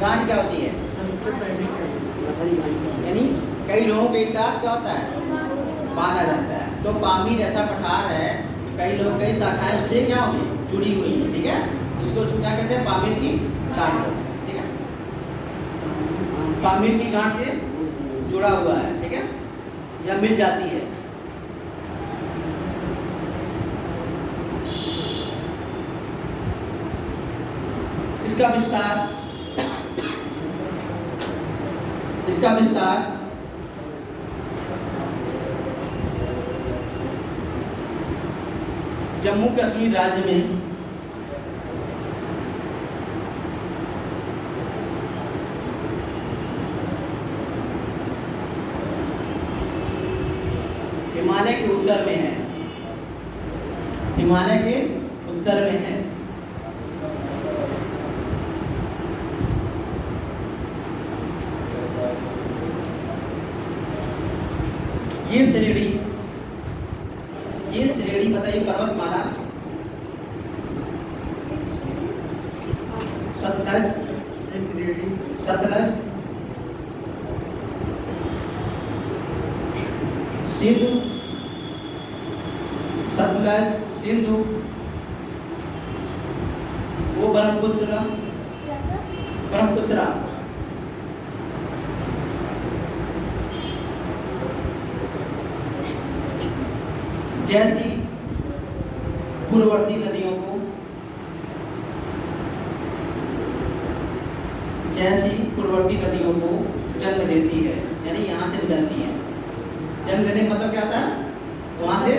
गांठ क्या होती है? यानी कई लोगों के एक साथ क्या होता है? बांधा जाता है। तो पामीर ऐसा पठार है कि कई लोग कई शाखाएं उससे क्या होगी? जुड़ी हुई है, ठीक है। इसको क्या कहते हैं? पामीर की गांठ, ठीक है। पामीर की गांठ से जुड़ा हुआ है, ठीक है, या मिल जाती है। इसका विस्तार जम्मू कश्मीर राज्य में हिमालय के उत्तर में है। ये श्रेणी बताइए पर्वतमाला सतलज सतलज, सिंधु, सतलज, सिंधु, वो ब्रह्मपुत्र, क्या सर? ब्रह्मपुत्र, जैसी पूर्ववर्ती नदियों को, जैसी पूर्ववर्ती नदियों को जन्म देती है, यानी यहाँ से निकलती है। जन्म देने का मतलब क्या होता है? वहां से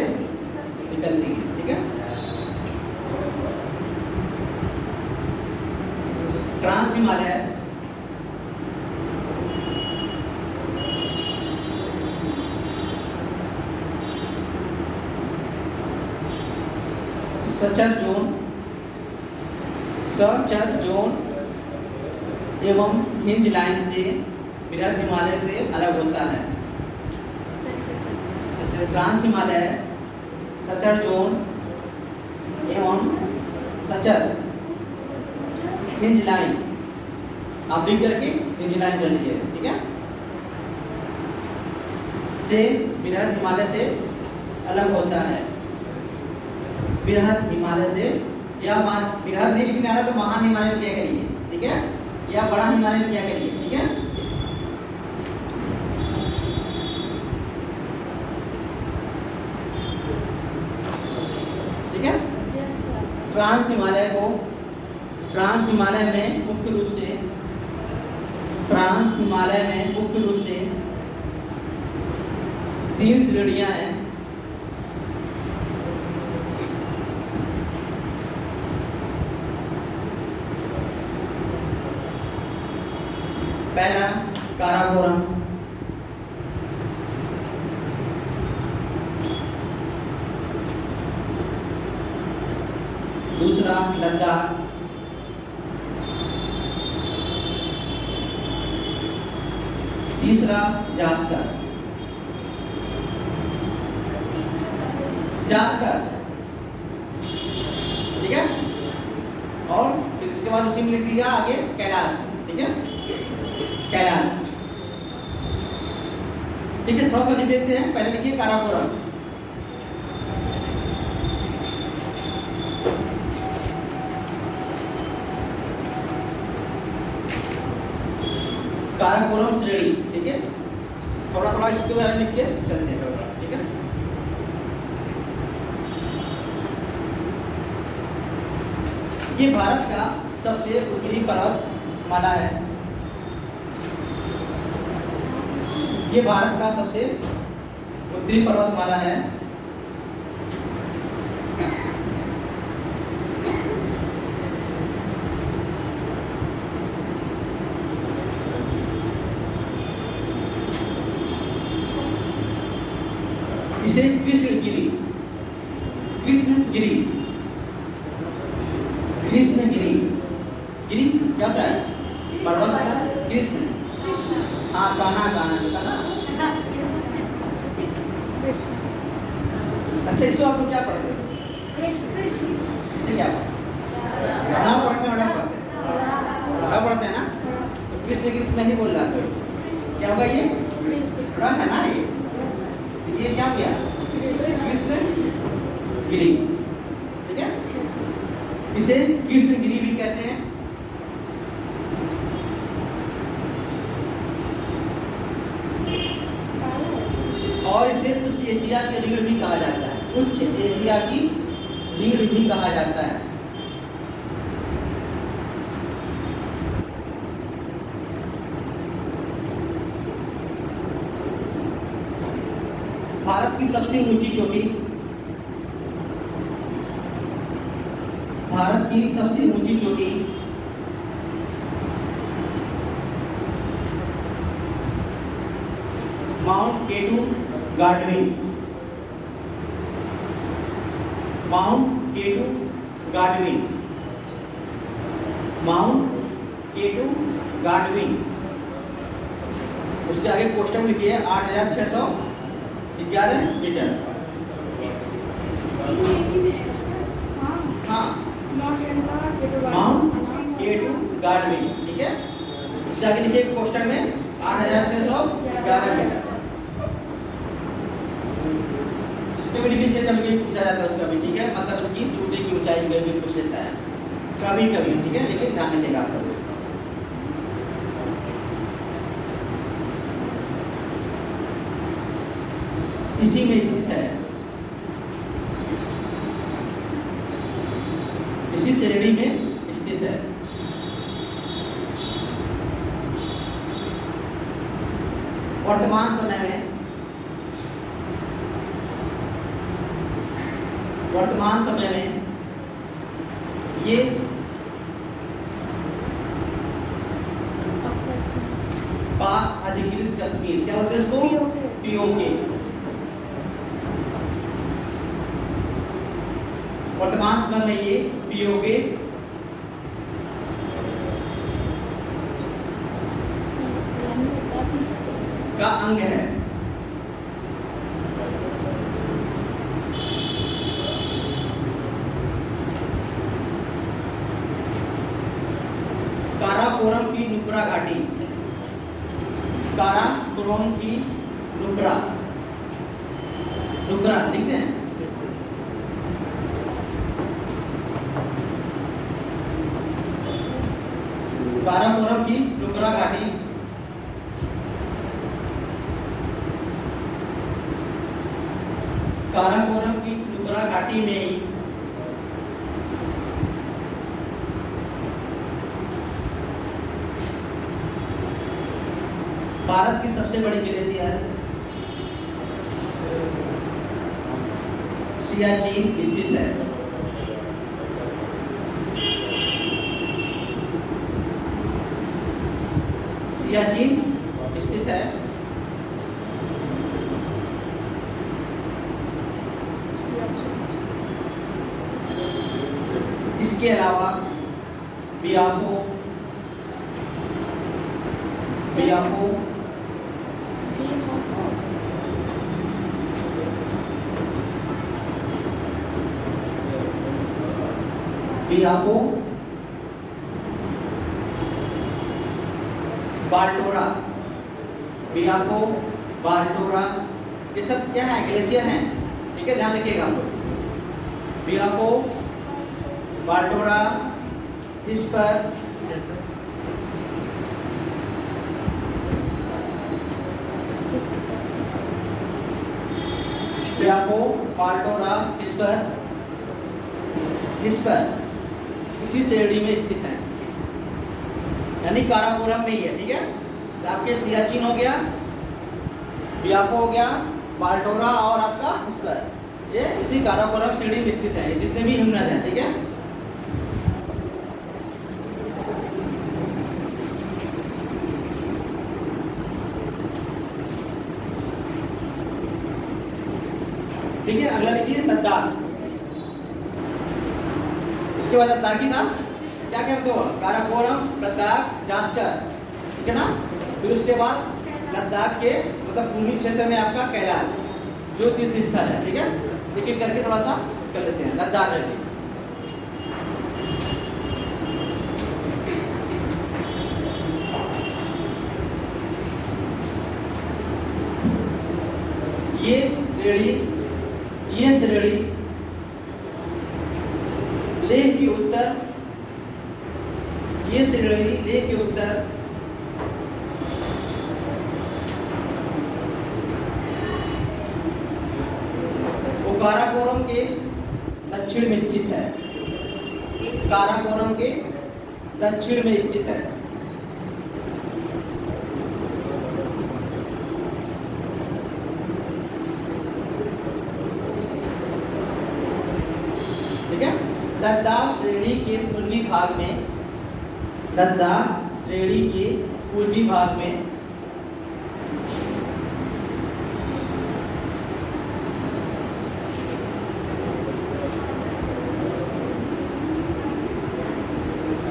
निकलती है, ठीक है। ट्रांस हिमालय, सचर जोन एवं हिंज लाइन से बृहद हिमालय से अलग होता है। ट्रांस हिमालय, सचर जोन एवं सचर हिंज लाइन, आप लिख करके हिंज लाइन कर लीजिए, ठीक है। से बृहद हिमालय से अलग होता है। बृहद हिमालय से, या बृहद नहीं लिखना है तो महान हिमालय लिखा करिए, ठीक है, या बड़ा हिमालय लिखा करिए, ठीक है। ठीक है। ट्रांस हिमालय को, ट्रांस हिमालय में मुख्य रूप से, ट्रांस हिमालय में मुख्य रूप से 3 श्रेणियां हैं। पहला काराकोरम, दूसरा लद्दाख, तीसरा जास्कर। जास्कर, ठीक है। और फिर इसके बाद उसी में लिख दिया आगे कैलाश, ठीक है, कैलाश, ठीक है। थोड़ा सा लिख देते हैं, पहले लिखिए काराकोरम। काराकोरम श्रेणी, ठीक है। थोड़ा थोड़ा इसके बारे में लिख के चलते हैं थोड़ा, ठीक है। ये भारत का सबसे उत्तरी पर्वतमाला है। ये भारत का सबसे उत्तरी पर्वतमाला है। इसे कृष्णगिरी, कृष्णगिरी, कृष्णगिरी, गिरी क्या होता है? पर्वत होता है, कृष्ण, हाँ कान्हा, कान्हा होता है ना। अच्छा, इसको आप लोग क्या पढ़ते हैं? इसे क्या पढ़ते हैं? नाम पढ़ते हैं, बड़ा पढ़ते हैं, बड़ा पढ़ते हैं ना। तो कृष्णगिरी तो नहीं बोल रहा था, क्या होगा ये? बड़ा है ना ये क्या किया? कृष्णगिरी, ठीक है। इसे कृष्णगिरी भी कहते हैं। और इसे उच्च एशिया की रीढ़ भी कहा जाता है, उच्च एशिया की रीढ़ भी कहा जाता है। भारत की सबसे ऊंची चोटी, भारत की सबसे ऊंची चोटी mount K two Godwin, mount K two Godwin, mount K two Godwin. उसके आगे पोस्टर में लिखिए 8611 मीटर। हाँ, माउंट केटू गार्डविन, ठीक है। उससे आगे लिखिए क्वेश्चन में 8611 मीटर। इसके भी लिखिए कभी कभी पूछा जाता है उसका भी, ठीक है, मतलब इसकी चोटी की ऊंचाई कभी भी पूछ लेता है कभी कभी, ठीक है, लेकिन ध्यान रखिएगा आप सब। इसी में स्थित है, इसी श्रेणी में स्थित है। वर्तमान समय में ये पाक अधिकृत कश्मीर, क्या बोलते हैं इसको, पीओके। वर्तमान समय में ये पीओके का अंग है। काराकोरम की नुब्रा घाटी, काराकोरम की नुब्रा, नुब्रा लिखते हैं, काराकोरम की नुब्रा घाटी काराकोरम की नुब्रा घाटी में ही भारत की सबसे बड़ी ग्लेशियर सियाचिन स्थित है। सियाचिन स्थित है। इसके अलावा बियाको बाल्टोरा, ये सब क्या है, ग्लेशियर हैं, ठीक है, ध्यान रखिएगा हम लोग। बियाको, बाल्टोरा, इस पर बियाको, बाल्टोरा, इस पर इसी श्रेणी में स्थित है, यानी काराकोरम में ही है, ठीक है। तो आपके सियाचिन हो गया, बियाको हो गया, बाल्टोरा और आपका इस पर, ये इसी काराकोरम श्रेणी में स्थित है, ये जितने भी हिमनद हैं, ठीक है। ठीक है, अगला लिखिए लद्दाख। इसके बाद लद्दाखी था, क्या कहते हो, काराकोरम, लद्दाख, जास्कर, ठीक है ना। फिर उसके बाद लद्दाख के मतलब पूर्वी क्षेत्र में आपका कैलाश जो तीर्थ स्थल है, ठीक है। लेकिन करके थोड़ा सा कर लेते हैं लद्दाख करके। ये श्रेणी लेह के उत्तर, ये श्रेणी लेह के उत्तर काराकोरम के दक्षिण में स्थित है, काराकोरम के दक्षिण में स्थित है। ठीक है, लद्दाख श्रेणी के पूर्वी भाग में, लद्दाख श्रेणी के पूर्वी भाग में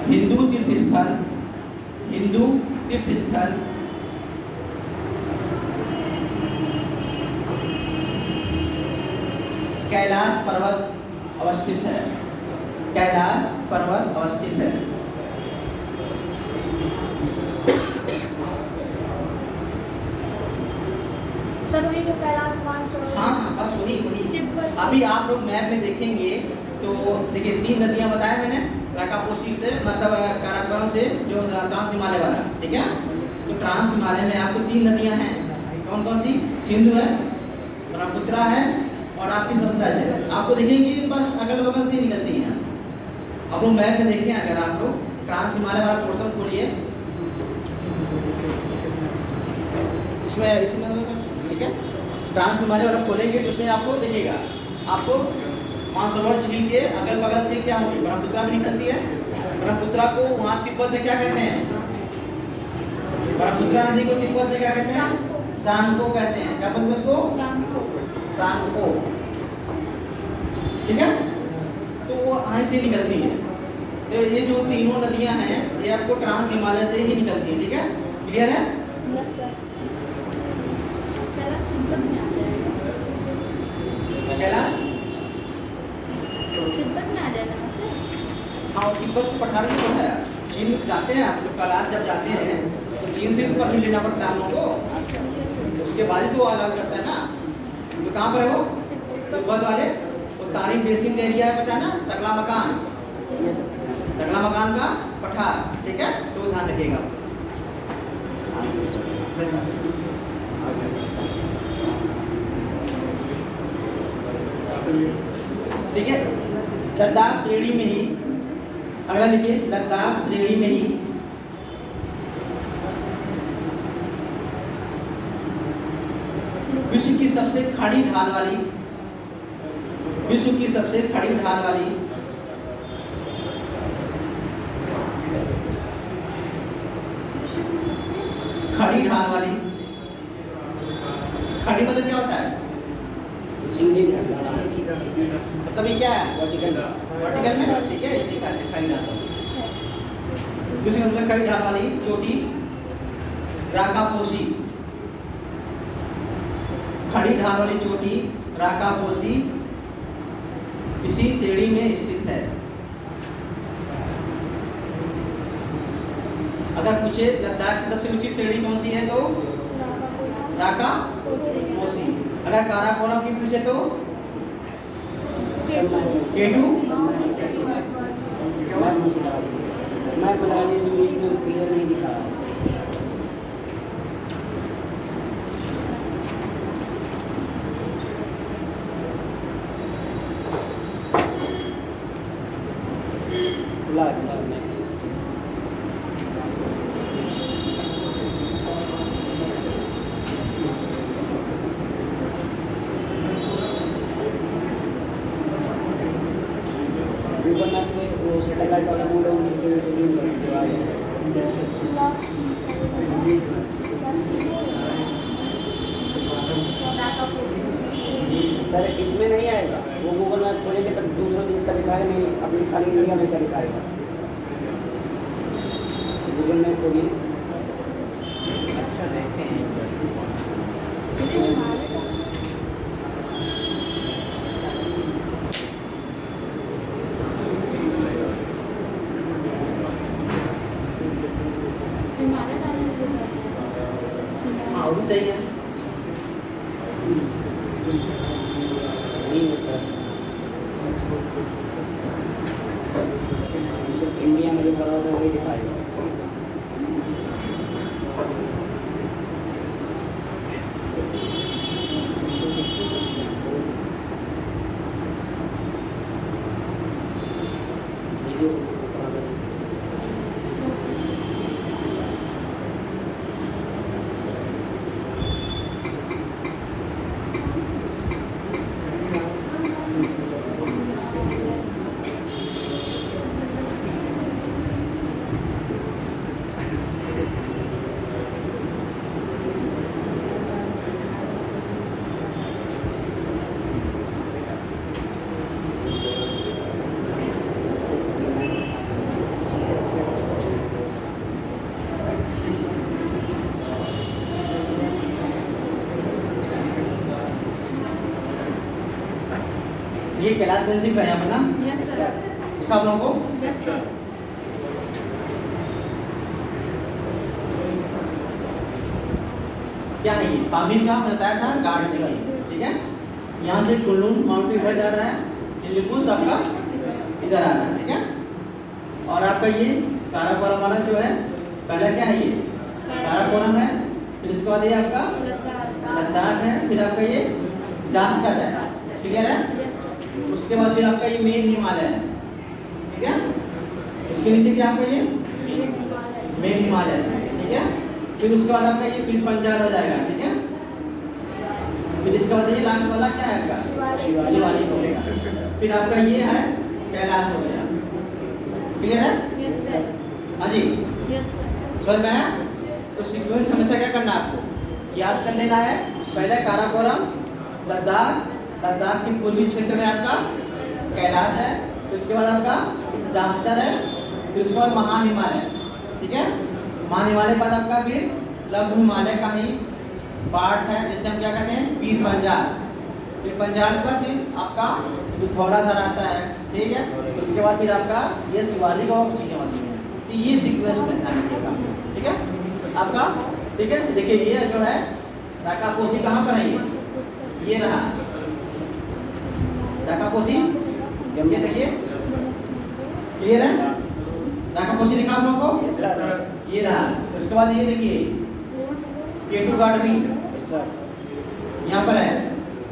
हिंदू तीर्थ स्थल कैलाश पर्वत अवस्थित है, कैलाश पर्वत अवस्थित है। जो कैलाश मानसरोवर। हाँ हाँ, बस वही वही। तिब्बत। अभी आप लोग मैप में देखेंगे तो देखिए 3 नदियाँ बताया मैंने, राकापोशी से मतलब काराकोरम से जो ट्रांस हिमालय वाला, ठीक है। तो ट्रांस हिमालय में आपको 3 नदियाँ हैं, कौन कौन सी? सिंधु है, ब्रह्मपुत्रा है और आपकी सतलज है। आपको देखेंगे बस अगल बगल से निकलती हैं। आप लोग मैप में देखें, अगर आप लोग ट्रांस हिमालय वाला पोर्शन खोलिए, इसमें ठीक है, ट्रांस हिमालय वाला खोलेंगे तो इसमें आपको देखिएगा, आपको मानसरोवर झील के अगल बगल से क्या होगी, ब्रह्मपुत्रा भी निकलती है। ब्रह्मपुत्रा को वहाँ तिब्बत में क्या कहते हैं? ब्रह्मपुत्रा नदी को तिब्बत में क्या कहते हैं? सांगपो कहते हैं। क्या बोलते हैं उसको? सांगपो, ठीक है। तो वो यहाँ से निकलती है। तो ये जो तीनों नदियाँ हैं ये आपको ट्रांस हिमालय से ही निकलती है, ठीक है। क्लियर है? Yes sir. कैलाश तिब्बत में आ जाएगा। कैलाश तिब्बत में आ जाएगा ना सर? हाँ, तिब्बत की पठार में तो है। चीन में जाते हैं आप लोग, कैलाश जब जाते हैं तो चीन से तो परमिट लेना पड़ता है हम लोग को, उसके बाद ही तो अलाउ करता है ना। तो कहाँ पर है वो? तिब्बत वाले वो तारिम बेसिन का एरिया है, पता है ना, तगला मकान, तगला मकान का पठार, ठीक है। तो ध्यान रखिएगा। ठीक है, लद्दाख श्रेणी में ही, अगला लिखिए, लद्दाख श्रेणी में ही विश्व की सबसे खड़ी ढाल वाली, विश्व की सबसे खड़ी ढाल वाली खड़ी ढाल वाली, खड़ी मतलब क्या होता है? सीधी मतलब ये क्या है? वर्टिकल में, ठीक है, इसी का खड़ी ढाल। दूसरी मतलब खड़ी ढाल वाली चोटी राकापोशी, खड़ी ढाल वाली चोटी राकापोशी इसी श्रेणी में स्थित है। अगर पूछे लद्दाख की सबसे ऊंची श्रेणी कौन सी है तो राकापोशी। अगर काराकोरम की पूछे तो केटू। मैं बता रही हूँ, इसमें क्लियर नहीं दिखा रहा। खुला है। गूगल मैप में वो सैटेलाइट वाला मोड ऑन करके जूम करके आ गया। सर इसमें नहीं आएगा, वो गूगल मैप खोलेंगे तब दूसरे देश का दिखाएगा, नहीं अपनी खाली इंडिया में का दिखाएगा। गूगल मैप खोलिए। अच्छा, देखते हैं। हाँ, वो भी सही है। नहीं है सर, सिर्फ इंडिया में जो पड़ा होता है वही दिखाएगा। ये कैलाश मंदिर दिख रहा है यहाँ पर ना, यस सर। सब लोगों को। Yes sir. क्या है ये पामीर का बताया था गार्ड से, ठीक है। यहाँ से कुल्लू माउंट इधर जा रहा है, इलिपुस आपका इधर आ रहा है, ठीक है। और आपका ये काराकोरम वाला जो है पहला क्या है, ये काराकोरम है, फिर इसके बाद ये आपका लद्दाख है, फिर आपका ये जास्कर है, क्लियर है। उसके बाद फिर आपका ये मेन हिमालय है, ठीक है। उसके नीचे क्या आपका ये मेन हिमालय है, ठीक है। फिर उसके बाद आपका ये फिर पंजाब हो जाएगा, ठीक है। फिर इसके बाद ये लास्ट वाला क्या है आपका शिवालिक हो गया। फिर आपका ये है कैलाश हो गया, क्लियर है। हाँ जी समझ में आया। तो सीक्वेंस हमेशा क्या करना है, आपको याद कर लेना है। पहले काराकोरम, लद्दाख के पूर्वी क्षेत्र में आपका कैलाश है, फिर उसके बाद आपका जास्कर है, फिर उसके बाद महान हिमालय, ठीक है। महान हिमालय के बाद आपका फिर लघु हिमालय का ही पार्ट है, जिससे हम क्या कहते हैं पीर पंजाल। फिर पंजाल पर फिर आपका जो धौलाधर आता है, ठीक है। उसके बाद फिर आपका ये शिवालिक और चीज़ें होती हैं। तो ये सीक्वेंस में ध्यान रखिएगा, ठीक है आपका, ठीक है। देखिए ये जो है राकापोशी कहाँ पर है, ये रहा राकापोशी, ये देखिए क्लियर है। राकापोशी दिखा आप लोगों को, ये रहा। उसके बाद ये देखिए केटू गार्डन यहाँ पर है,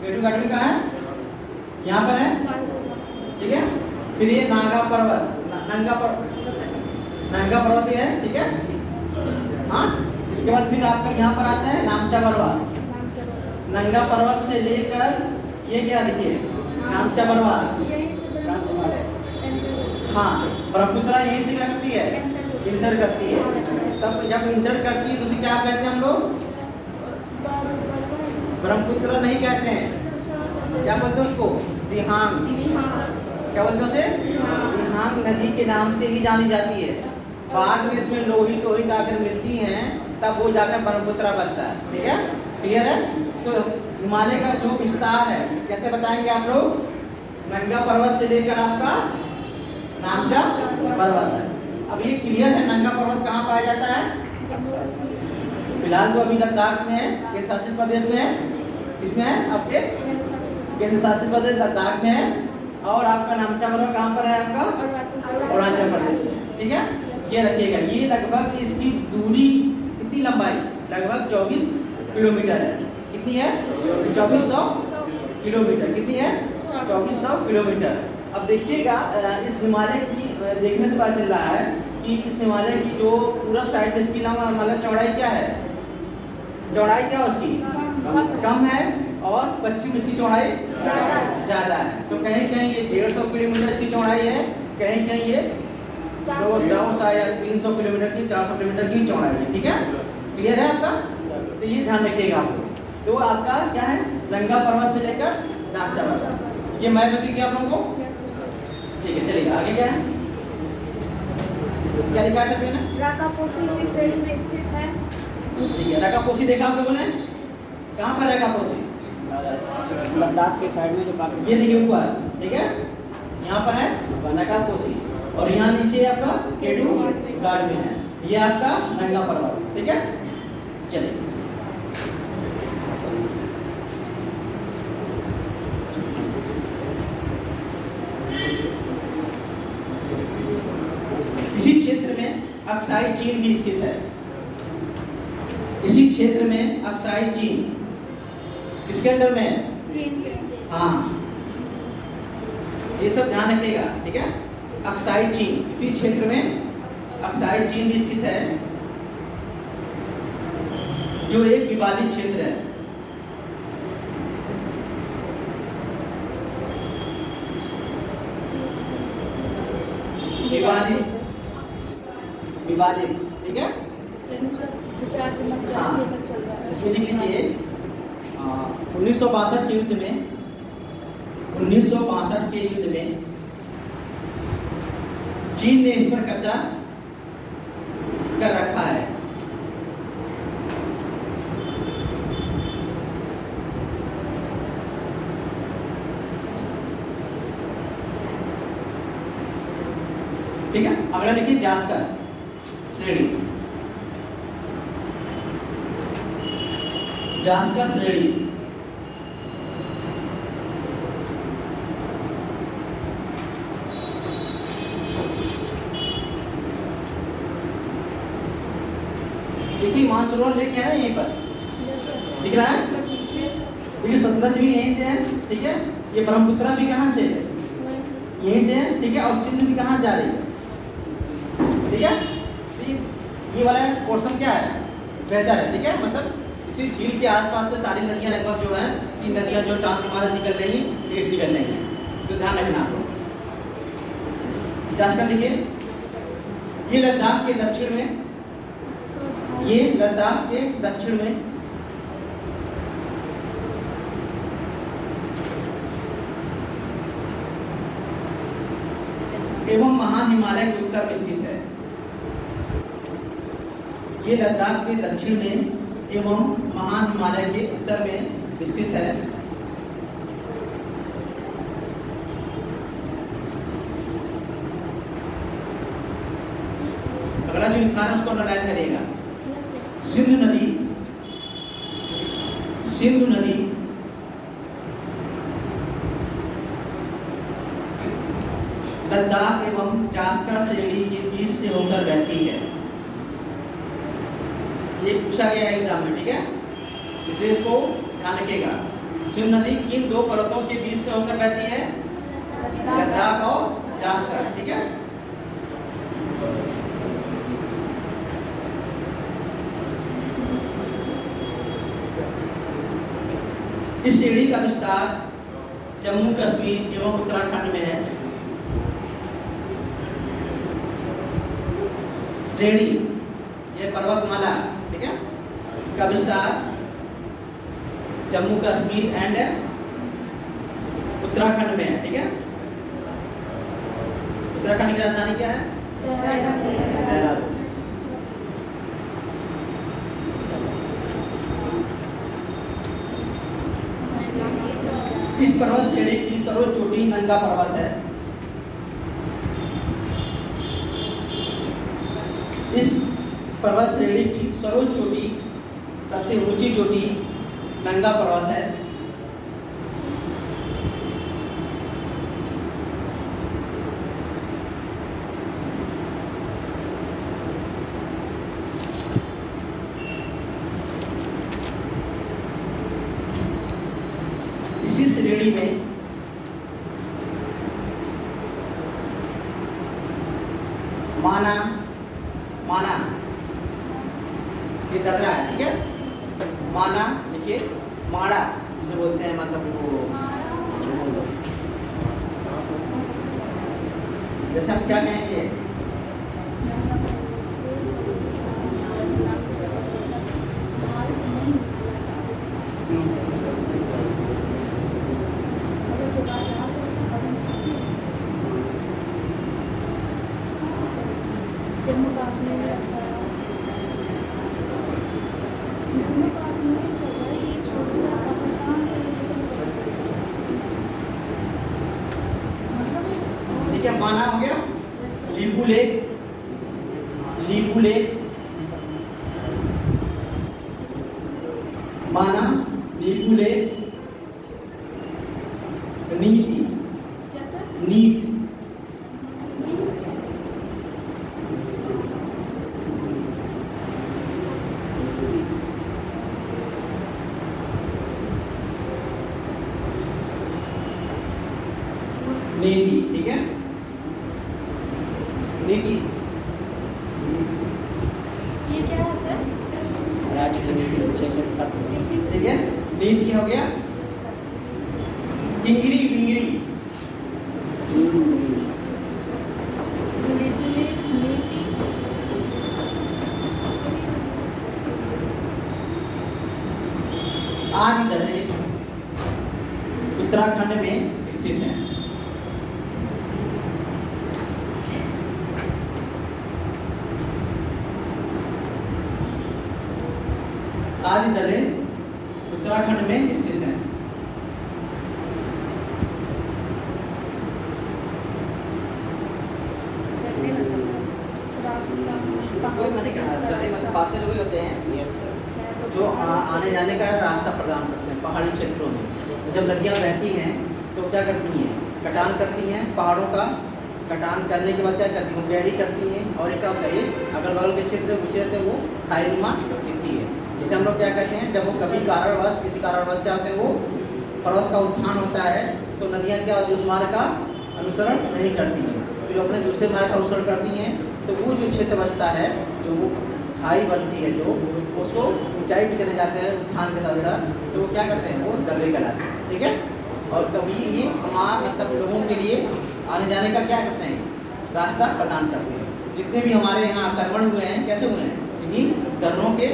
केटू गार्डन कहाँ है, यहाँ पर है, ठीक है। फिर ये नागा पर्वत, नंगा पर्वत है, ठीक है। हाँ, इसके बाद फिर आपका यहाँ पर आता है नामचा बरवा। नंगा पर्वत से लेकर ये क्या देखिए नामचा बरवा, हाँ ब्रह्मपुत्रा यहीं से क्या करती है इंटर करती है। तब जब इंटर करती है तो उसे क्या कहते हैं हम लोग, ब्रह्मपुत्र नहीं कहते हैं, क्या बोलते हैं उसको दिहांग, क्या बोलते हैं उसे दिहांग नदी के नाम से ही जानी जाती है। बाद में इसमें लोहित वोहित आकर मिलती हैं, तब वो जाकर ब्रह्मपुत्र बनता है, ठीक है क्लियर है। तो हिमालय का जो विस्तार है कैसे बताएंगे आप लोग, नंगा पर्वत से लेकर आपका नामचा पर्वत है। अब ये क्लियर है नंगा पर्वत कहाँ पाया जाता है, फिलहाल तो अभी लद्दाख में है, केंद्र शासित प्रदेश में है, इसमें है आपके केंद्र शासित प्रदेश लद्दाख में है। और आपका नामचा पर्वत कहाँ पर है आपका अरुणाचल प्रदेश में, ठीक है। ये रखिएगा, ये लगभग इसकी दूरी कितनी लंबाई लगभग 24 किलोमीटर है, कितनी है 2400 किलोमीटर, कितनी है 2400 किलोमीटर। अब देखिएगा इस हिमालय की देखने से पता चल रहा है कि इस हिमालय की जो पूरब साइड है इसकी मतलब चौड़ाई क्या है, चौड़ाई क्या उसकी कम है, और पश्चिम इसकी चौड़ाई ज़्यादा है। तो कहीं कहीं ये 150 किलोमीटर इसकी चौड़ाई है, कहीं कहीं ये 200 या 300 किलोमीटर की 400 किलोमीटर की चौड़ाई है, ठीक है क्लियर है आपका। तो ये ध्यान रखिएगा आपको। तो आपका क्या है नंगा पर्वत से लेकर नामचा पर्वत, ये मैप बता दिया आप लोगों को, ठीक है। चलिए आगे क्या है, क्या लिखा है ना राकापोशी इस क्षेत्र में स्थित है, ठीक है। राकापोशी देखा आप लोगों ने, कहाँ पर है राकापोशी, लद्दाख के साइड में जो पाकिस्तान, ये देखिए ऊपर, ठीक है यहाँ पर है राकापोशी, और यहाँ नीचे आपका केटू गार्डन है, ये आपका नंगा पर्वत, ठीक है। चलिए इसी क्षेत्र में अक्साई चीन भी स्थित है, इसी क्षेत्र में अक्साई चीन किसके अंडर में है, हाँ ये सब ध्यान रखिएगा, ठीक है। अक्साई चीन, इसी क्षेत्र में अक्साई चीन भी स्थित है, जो एक विवादित क्षेत्र है। विवादित विवादित, ठीक है। हाँ, इसमें लिख लीजिए 1962 के युद्ध में, 1962 के युद्ध में चीन ने इस पर कब्जा कर रखा है। ठीक है, अगला लिखिए जास्कर श्रेणी। जास्कर श्रेणी। देखिए मानसरोवर लेक क्या है यहीं पर दिख रहा है। देखिए सतलज भी यहीं से है, ठीक है। ये ब्रह्मपुत्रा भी कहाँ से है, यहीं से है, ठीक है। और सिंधु भी कहाँ जा रही है, ठीक है। तो ये वाला पोर्शन क्या है, बेहतर है, ठीक है। मतलब इसी झील के आसपास से सारी नदियाँ लगभग जो है, 3 नदियाँ जो ट्रांस हिमालय निकल रही हैं, तेज निकल रही हैं, तो ध्यान रखना आप लोग। जांच कर लीजिए। ये लद्दाख के दक्षिण में, ये लद्दाख के दक्षिण में एवं महान हिमालय के उत्तर में स्थित है। ये लद्दाख के दक्षिण में एवं महान हिमालय के उत्तर में स्थित है। अगला जो लिखा है उसको अंडरलाइन करिएगा। सिंधु नदी, सिंधु नदी लद्दाख एवं जास्कर श्रेणी के बीच से होकर बहती है। ये पूछा गया है एग्जाम में, ठीक है, इसलिए इसको ध्यान रखिएगा। सिंधु नदी किन 2 पर्वतों के बीच से होकर बहती है, लद्दाख और जास्कर, ठीक है। इस श्रेणी का विस्तार जम्मू कश्मीर एवं उत्तराखंड में है। श्रेणी ये पर्वतमाला, ठीक है, का विस्तार जम्मू कश्मीर एंड उत्तराखंड में है, ठीक है। उत्तराखंड की राजधानी क्या है, देहरादून। इस पर्वत श्रेणी की सर्वोच्च चोटी नंगा पर्वत है। इस पर्वत श्रेणी की सर्वोच्च चोटी, सबसे ऊंची चोटी नंगा पर्वत है। इसी श्रेणी में माना ये दर्रा है, ठीक है। माना लिखिए, माड़ा जिसे बोलते हैं, मतलब वो जैसे हम क्या कहेंगे, जम्मू कश्मीर, जम्मू कश्मीर से भाई पाकिस्तान मतलब ठीक है। माना हो गया, लीपू लेक, लीपू लेक, माना, लीपू लेक, नीति, क्या सर? नीति, नीति, ठीक है। नीति ये क्या है सर? राज्य नीति 6 तक। ठीक है। नीति हो गया, किंगरी, किंगरी, आदि दर्रे उत्तराखंड में स्थित है। आदि दर्रे उत्तराखंड में स्थित है। कोई मैंने कहा दर्रे मतलब पासेज हुए होते हैं, जो आने जाने का रास्ता प्रदान करते हैं पहाड़ी क्षेत्रों में। जब नदियाँ बहती हैं तो क्या करती हैं, कटान करती हैं पहाड़ों का, कटान करने के बाद क्या करती हैं, गहरी करती हैं, और क्या होता है ये अगल बगल के क्षेत्र ऊँचे रहते हैं वो खाईनुमा दिखती है, जिसे हम लोग क्या कहते हैं, जब वो कभी कारणवश किसी कारणवश क्या होते हैं, वो पर्वत का उत्थान होता है तो नदियाँ क्या होती है, उस मार्ग का अनुसरण नहीं करती हैं, फिर अपने दूसरे मार्ग का अनुसरण करती हैं, तो वो जो क्षेत्र बचता है, जो वो खाई बनती है, जो उसको ऊंचाई पे चले जाते हैं उत्थान के साथ साथ, तो वो क्या करते हैं, वो दर्रे कहलाते हैं। ठीक है, और कभी ये हमारा मतलब लोगों के लिए आने जाने का क्या करते हैं, रास्ता प्रदान करते हैं। जितने भी हमारे यहाँ आक्रमण हुए हैं कैसे हुए हैं, इन्हीं दर्रों के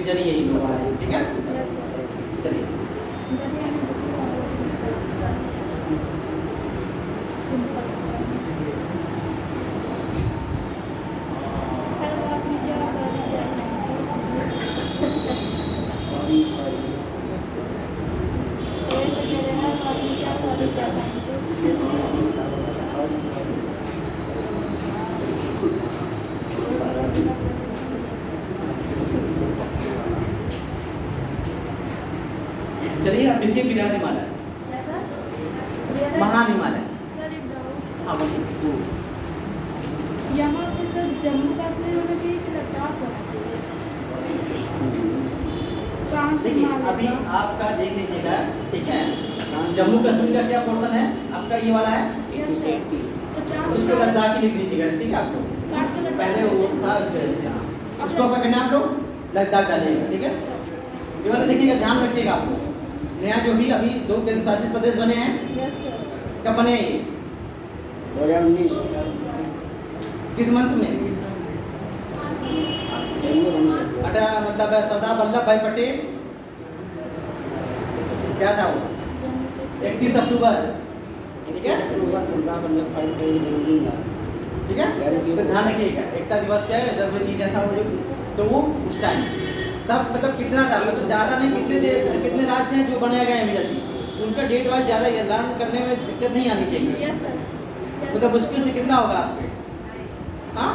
जरिए ही हुआ है। ठीक है, चलिए चलिए अब देखिए विराट हिमालय, महान हिमालय। हाँ बोलिए। यहाँ पे सर जम्मू कश्मीर होना चाहिए कि लद्दाख होना चाहिए? कहाँ से देखिए हिमालय अभी का? आपका देख लीजिएगा, ठीक है, जम्मू कश्मीर का क्या पोर्शन है आपका, ये वाला है, यस सर। तो जहाँ से उसको लद्दाख ही लिख दीजिएगा। ठीक है, आप लोग काट के लद्दाख पहले वो था उसके वजह से, हाँ उसको क्या करना है, आप लोग लद्दाख डालिएगा। ठीक है, ये वाला देखिएगा, ध्यान रखिएगा। आप लोग नया जो भी अभी 2 केंद्र शासित प्रदेश बने हैं, यस सर। कब बने हैं ये, 2019 किस मंथ में, मतलब सरदार वल्लभ भाई पटेल, क्या था वो, 31 अक्टूबर। ठीक है, सरदार वल्लभ भाई पटेल का जन्मदिन था। ठीक है, तो ध्यान रखिएगा, एकता दिवस क्या है, जब वो चीज़ें था वो जो, तो वो उस टाइम सब मतलब कितना था, मतलब ज़्यादा नहीं, कितने राज्य हैं जो बनाए गए हैं अभी जल्दी, उनका डेट वाइज ज़्यादा लर्न करने में दिक्कत नहीं आनी चाहिए। Yes sir. मतलब मुश्किल से कितना होगा आपके, हाँ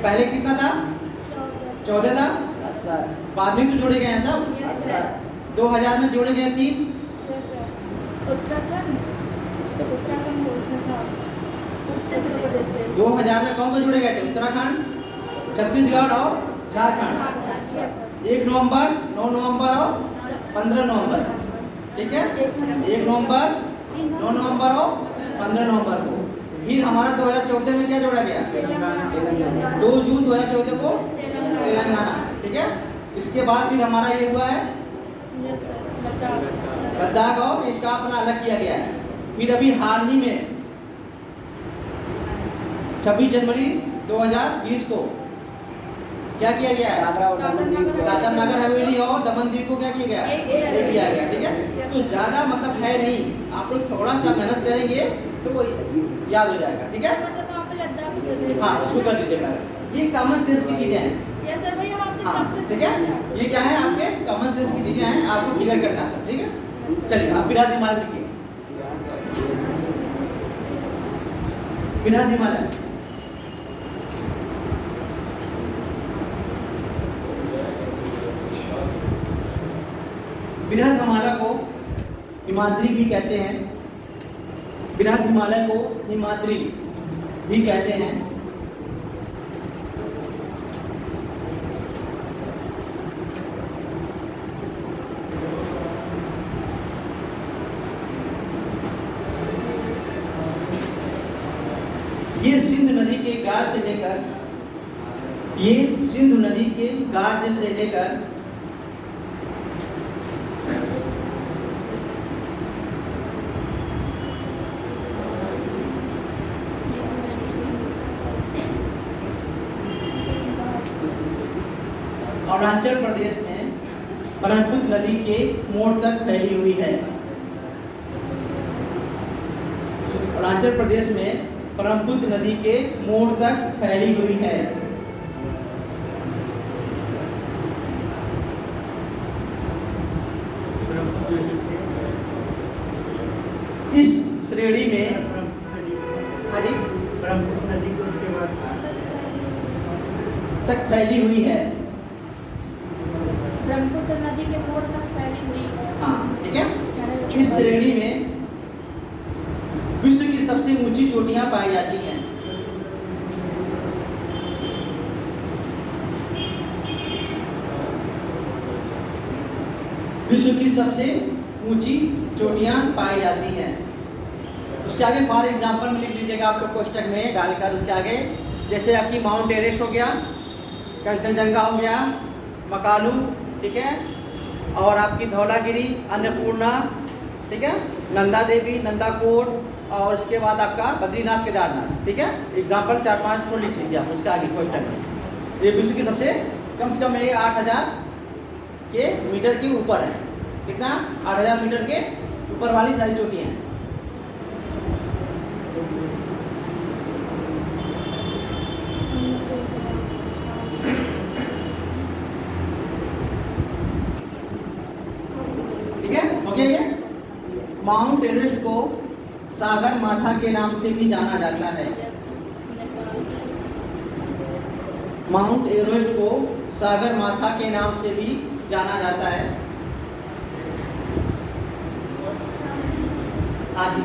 पहले कितना था, 14 था, बाद में तो जोड़े गए हैं सब, यस सर। 2000 में जोड़े गए 3, यस सर। उत्तराखंड उसमें था, उत्तर प्रदेश से। 2000 में कौन को जोड़े गए थे, उत्तराखंड, छत्तीसगढ़ और झारखंड। Yes sir. 1 नवंबर, 9 नवंबर और 15 नवंबर। ठीक है, 1 नवंबर, 9 नवंबर और 15 नवंबर को। फिर हमारा 2014 में क्या जोड़ा गया, 2 जून 2014 को तेलंगाना। ठीक है, इसके बाद फिर हमारा ये हुआ है यस सर। लद्दाख। लद्दाख, और इसका अपना अलग किया गया है। फिर अभी हाल ही में 26 जनवरी 2020 को क्या किया गया है, दादर नगर हवेली और दमन दीव को क्या किया गया, एक किया गया। ठीक है, तो ज़्यादा मतलब है नहीं, आप लोग थोड़ा सा मेहनत करेंगे तो वो याद हो जाएगा। ठीक है, मतलब वहाँ पे लद्दाख। हाँ उसको कर दीजिएगा, ये कॉमन सेंस की चीज़ें हैं। यस सर भाई, हम आपसे हाँ कब से ठीक है, ये क्या है, आपके कॉमन सेंस की चीज़ें हैं, आपको क्लियर करना सब। ठीक है, चलिए आप विराट हिमालय लिखिए, विराट हिमालय। बृहद हिमालय को हिमाद्री भी कहते हैं, बृहद हिमालय को हिमाद्री भी कहते हैं। ये सिंधु नदी के घाट से लेकर, ये सिंधु नदी के घाट से लेकर अरुणाचल प्रदेश में ब्रह्मपुत्र नदी के मोड़ तक फैली हुई है। अरुणाचल प्रदेश में ब्रह्मपुत्र नदी के मोड़ तक फैली हुई है। इस श्रेणी में ब्रह्मपुत्र नदी को उसके बाद तक फैली हुई है। ब्रह्मपुत्र नदी के मोड़ तक फैली हुई। हाँ, ठीक है। इस श्रेणी में विश्व की सबसे ऊंची चोटियां पाई जाती हैं। विश्व की सबसे ऊंची चोटियां पाई जाती हैं। उसके आगे फॉर एग्जाम्पल में लिख लीजिएगा आप लोग कोष्टक में डालकर। उसके आगे जैसे आपकी माउंट एवरेस्ट हो गया, कंचनजंगा हो गया, मकालू, ठीक है, और आपकी धौलागिरी, अन्नपूर्णा, ठीक है, नंदा देवी, नंदाकोट, और उसके बाद आपका बद्रीनाथ, केदारनाथ, ठीक है। एग्जाम्पल 4-5 तो लिख लीजिए आप उसके आगे क्वेश्चन में। ये विश्व की सबसे कम से कम 8,000 के मीटर के ऊपर है। कितना? 8,000 मीटर के ऊपर वाली सारी चोटियाँ हैं। ठीक है, हो गया ये। माउंट एवरेस्ट को सागर माथा के नाम से भी जाना जाता है। माउंट एवरेस्ट को सागर माथा के नाम से भी जाना जाता है। हाँ जी,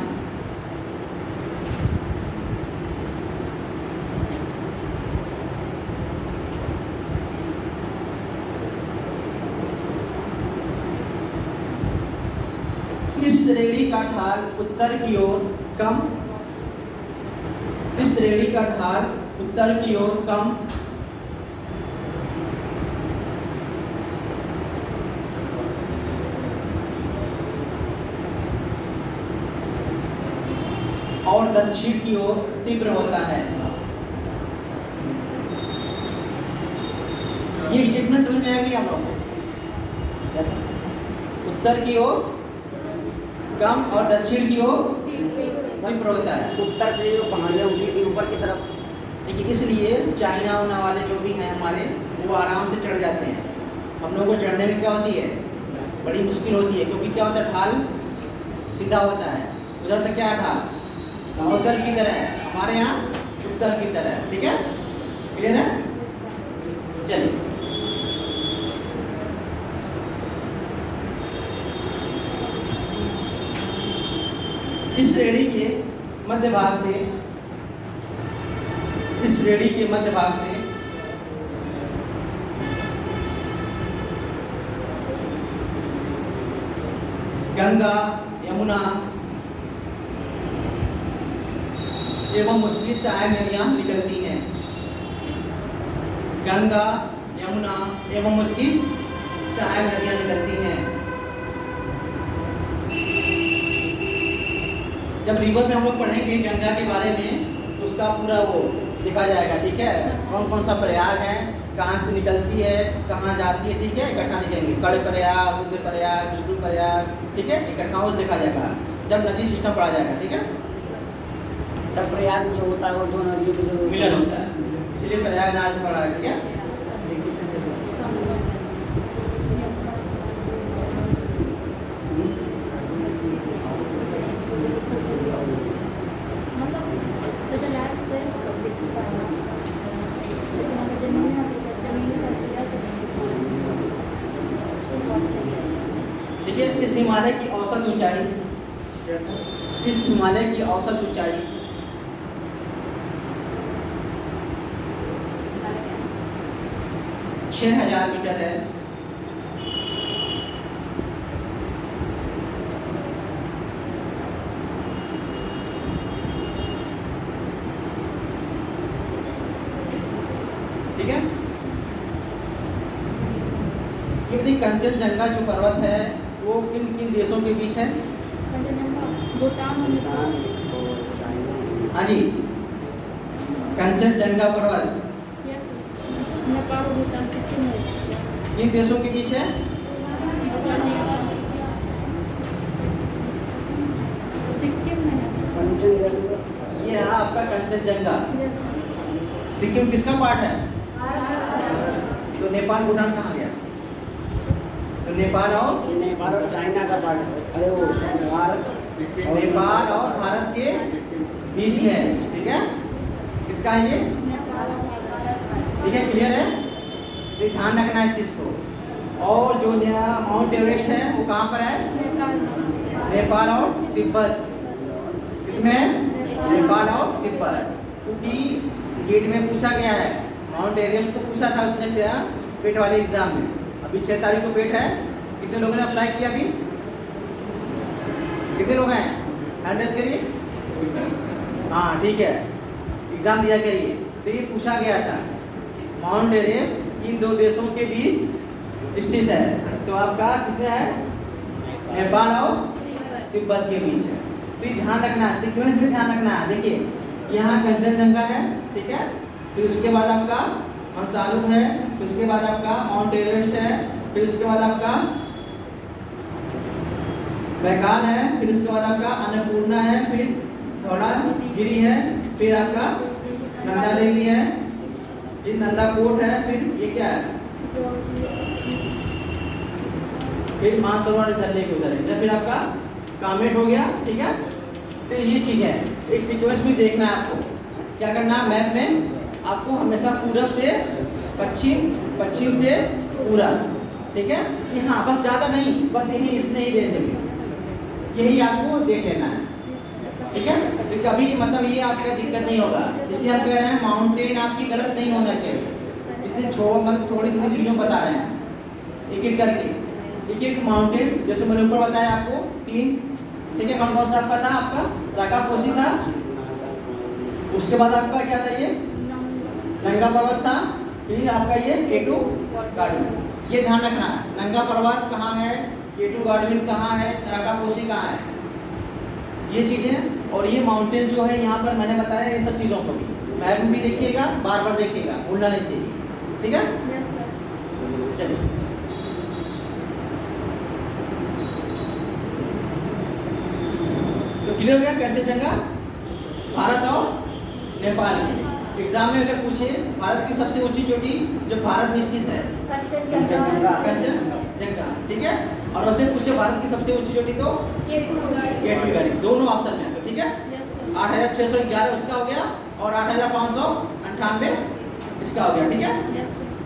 इस श्रेणी का ढाल उत्तर की ओर कम, इस श्रेणी का ढाल उत्तर की ओर कम, और दक्षिण की ओर तीव्र होता है। ये स्टेटमेंट समझ में आएगी आप लोगों को? उत्तर की ओर कम और दक्षिण की ओर तीव्र होता है। उत्तर से जो पहाड़ियाँ उठी थी ऊपर की तरफ, देखिए इसलिए चाइना उना वाले जो भी हैं हमारे, वो आराम से चढ़ जाते हैं। हम लोगों को चढ़ने में क्या होती है? बड़ी मुश्किल होती है, क्योंकि क्या होता है, ढाल सीधा होता है। उधर से क्या है, ढाल उत्तर की तरह है, हमारे यहाँ उत्तर की तरह है। ठीक है, क्लियर है? चलिए, इस श्रेणी के मध्य भाग से, इस श्रेणी के मध्य भाग से गंगा, यमुना एवं उसकी सहायक नदियां निकलती हैं। गंगा, यमुना एवं उसकी सहायक नदियां निकलती हैं। जब रिवर में हम लोग पढ़ेंगे गंगा के बारे में, तो उसका पूरा वो दिखा जाएगा। ठीक है, कौन कौन सा प्रयाग है, कहाँ से निकलती है, कहाँ जाती है। ठीक है, इकट्ठा निकलेंगे, कड़ प्रयाग, रुद्र प्रयाग, विष्णु प्रयाग। ठीक है, इकट्ठा वो देखा जाएगा जब नदी सिस्टम पढ़ा जाएगा। ठीक है, सब प्रयाग जो होता है वो दो नदियों के जो मिलन होता है, इसलिए प्रयागराज पढ़ा है। ठीक है, देखिए इस हिमालय की औसत ऊंचाई, इस हिमालय की औसत ऊंचाई 6,000 मीटर है। ठीक है, ये देखिए कंचनजंगा जो पर्वत है वो किन किन देशों के बीच है? भूटान और नेपाल। हाँ जी, कंचनजंगा पर्वत नेपाल और भूटान सिक्किम में स्थित है। किन देशों के बीच है? सिक्किम में है। कंचनजंगा। ये रहा आपका कंचनजंगा। Yes, yes. सिक्किम किसका पार्ट है? तो नेपाल भूटान कहाँ गया? तो नेपाल और चाइना का पार्ट है। अरे वो भारत, नेपाल और भारत के बीच में है। ठीक है, किसका है ये? नेपाल और भारत। ठीक है, क्लियर है? तो ध्यान रखना है इस चीज को। और जो नया माउंट एवरेस्ट है वो कहाँ पर है? नेपाल और तिब्बत। इसमें नेपाल और तिब्बत, क्योंकि गेट में पूछा गया है, माउंट एवरेस्ट को पूछा था उसने पेट वाले एग्जाम में। अभी 6 तारीख को पेट है। कितने लोगों ने अप्लाई किया अभी? कितने लोग हैं? हैंड रेज करिए। हाँ ठीक है, एग्जाम दिया करिए। तो ये पूछा गया था माउंट एवरेस्ट इन 2 देशों के बीच स्थित है। तो आपका कितने है? नेपाल और तिब्बत के बीच है। तो ये ध्यान रखना है, सीक्वेंस में ध्यान रखना है। देखिए यहाँ कंचनजंगा है, ठीक है, फिर उसके बाद आपका मंसालू है, फिर उसके बाद आपका माउंट एवरेस्ट है, फिर उसके बाद आपका बैकाल है, फिर उसके बाद आपका अन्नपूर्णा है, फिर धौलागिरी है, फिर आपका नंदा देवी है, फिर नंदा कोट है, फिर ये क्या है? फिर मानसरोवर इधर लेके उधर है, फिर आपका कामेट हो गया, ठीक है। तो ये चीज़ है, एक सीक्वेंस में देखना है आपको। क्या करना है? मैप में आपको हमेशा पूरब से पश्चिम, पश्चिम से पूरब, ठीक है। हाँ बस ज़्यादा नहीं, बस यही इतने ही रेंज में, यही आपको देख लेना है, ठीक है। तो कभी मतलब ये आपका दिक्कत नहीं होगा, इसलिए आप कह रहे हैं माउंटेन आपकी गलत नहीं होना चाहिए। इसलिए मतलब थोड़ी थोड़ी चीज़ों बता रहे हैं एक एक करके। एक एक माउंटेन जैसे मैंने ऊपर बताया आपको 3, ठीक है। कौन कौन सा आपका था? आपका राकापोशी था, उसके बाद आपका क्या था? ये नंगा पर्वत था, फिर आपका ये केटू गार्डविन। ये ध्यान रखना है, नंगा पर्वत कहाँ है, केटू गार्डविन कहाँ है, राकापोशी कहाँ है, ये चीज़ें। और ये माउंटेन जो है यहाँ पर मैंने बताया इन सब चीज़ों को भी मैप में भी देखिएगा, बार बार देखिएगा, भूलना नहीं चाहिए, ठीक है। Yes sir. चलिए तो क्लियर हो गया कंचनजंगा भारत और नेपाल में। एग्जाम में अगर पूछे भारत की सबसे ऊंची चोटी जो भारत में स्थित है, कंचनजंगा। कंचनजंगा, ठीक है। और वैसे पूछे भारत की सबसे ऊंची चोटी तो केटू गार्डविन, दोनों ऑप्शन में, तो ठीक है। 8611 उसका हो गया और 8598 इसका हो गया, ठीक है।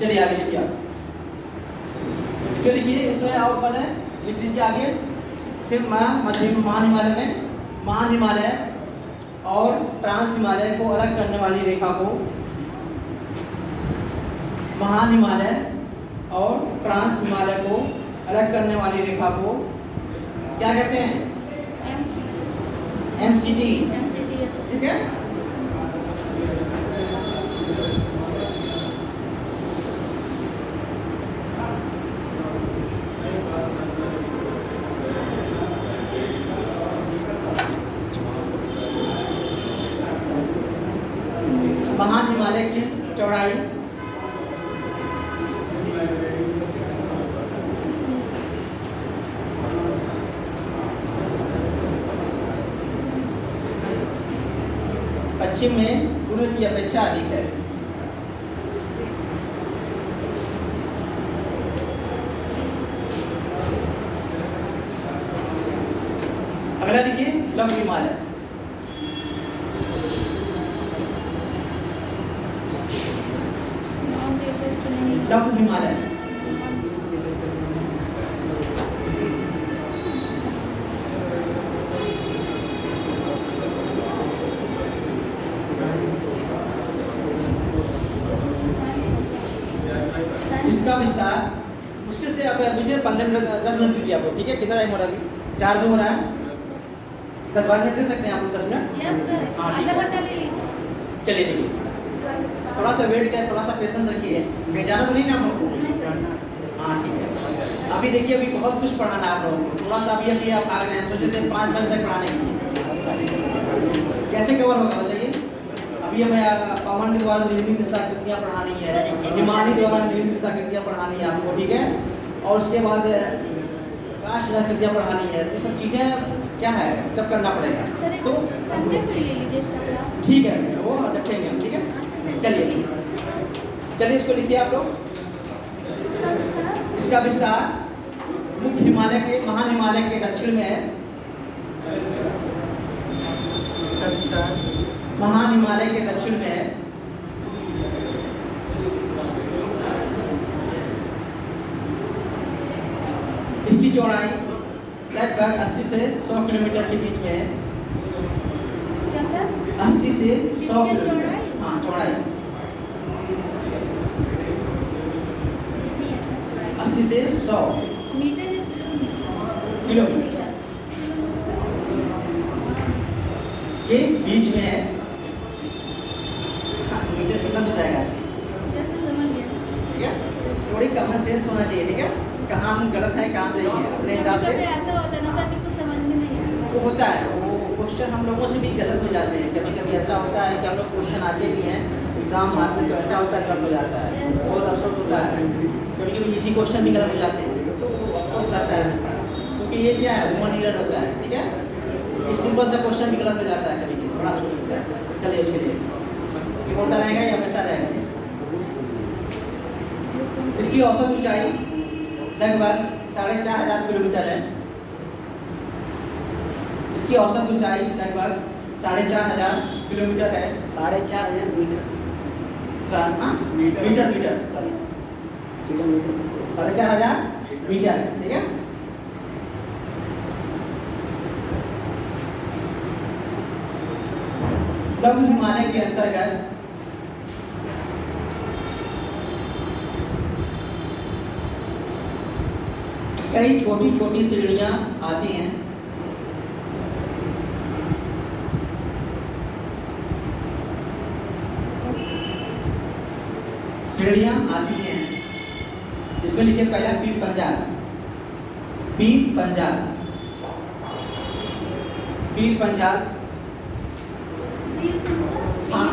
चलिए आगे लिखिए आप, इसको लिखिए, इसमें और ऊपर है, लिख लीजिए आगे। सिर्फ मध्य महान हिमालय में, महान हिमालय और ट्रांस हिमालय को अलग करने वाली रेखा को, महान हिमालय और ट्रांस हिमालय को अलग करने वाली रेखा को क्या कहते हैं? MCT, ठीक है। महान हिमालय की चौड़ाई पश्चिम में पूर्व की अपेक्षा अधिक है। अगला देखिए लघु हिमालय। लघु हिमालय इसका विस्तार मुश्किल से आप मुझे 15 मिनट 10 मिनट दीजिए आपको, ठीक है। कितना टाइम हो रहा है अभी? 4-2 हो रहा है, 10-12 मिनट दे सकते हैं आप लोग? 10 मिनट, यस सर। हाँ, ठीक आधा है। घंटा ले लीजिए। चलिए देखिए, थोड़ा सा वेट किया, थोड़ा सा पेशेंस रखिए, कहीं जाना तो नहीं ना आप लोगों को? हाँ ठीक है। अभी देखिए अभी बहुत कुछ पढ़ाना है आप लोगों को, थोड़ा सा अभी आप आ रहे हैं, सोचे थे 5 बजे तक पढ़ाने के लिए, कैसे कवर होगा बताइए। अभी हमें पवन के द्वारा निर्मित दिशाकृतियाँ पढ़ानी है, हिमालय द्वारा निर्मित दिशाकृतियाँ पढ़ानी है आपको, ठीक है। और उसके बाद काश दिशाकृतियाँ पढ़ानी है, ये सब चीज़ें क्या है सब करना पड़ेगा। तो संडे को ले लीजिए स्टाफ। ठीक है, वो रखेंगे हम, ठीक है। चलिए चलिए इसको लिखिए आप लोग। इसका विस्तार मुख्य हिमालय के, महान हिमालय के दक्षिण में है, महान हिमालय के दक्षिण में है, इसकी चौड़ाई लगभग 80 से 100 किलोमीटर के बीच में है। क्या सर? 80 से 100 इसकी किलोमीटर। चौड़ाई? हाँ, चौड़ाई कितनी है सर चौड़ाई? 80 से 100 मीटर या किलोमीटर के बीच में है। हाँ, मीटर कितना तो रहेगा, कैसे समझ गया? ठीक है? थोड़ी कॉमन सेंस होना चाहिए, ठीक है? कहाँ हम गलत है, कहाँ सही है, अपने हिसाब से। कभी ऐसा होता है ना सर कि कुछ समझ में नहीं आता। वो होता है, वो क्वेश्चन हम लोगों से भी गलत हो जाते हैं। कभी कभी ऐसा होता है कि हम लोग क्वेश्चन आते भी हैं एग्जाम मारते, तो ऐसा होता है गलत हो जाता है, बहुत अफसोस होता है। कभी कभी इजी क्वेश्चन भी गलत हो जाते हैं, तो अफसोस रहता है हमेशा, क्योंकि ये क्या है, ह्यूमन एरर होता है, ठीक है? ये सिंपल सा क्वेश्चन भी गलत हो जाता है, कभी कभी थोड़ा अफसोस होता है। चलिए उसके लिए ये होता रहेगा, ये हमेशा रहेगा। इसकी औसत ऊंचाई लगभग 4500 किलोमीटर है। इसकी औसत ऊंचाई लगभग 4500 किलोमीटर है। 4,500 मीटर हाँ? मीटर मीटर किलोमीटर 4500 मीटर है, ठीक है? लघु हिमालय के अंतर्गत कई छोटी छोटी श्रेणियां आती हैं। श्रेणियां आती हैं, इसमें लिखे पहला पीर पंजाल। पीर पंजाल, पीर पंजाल, हाँ।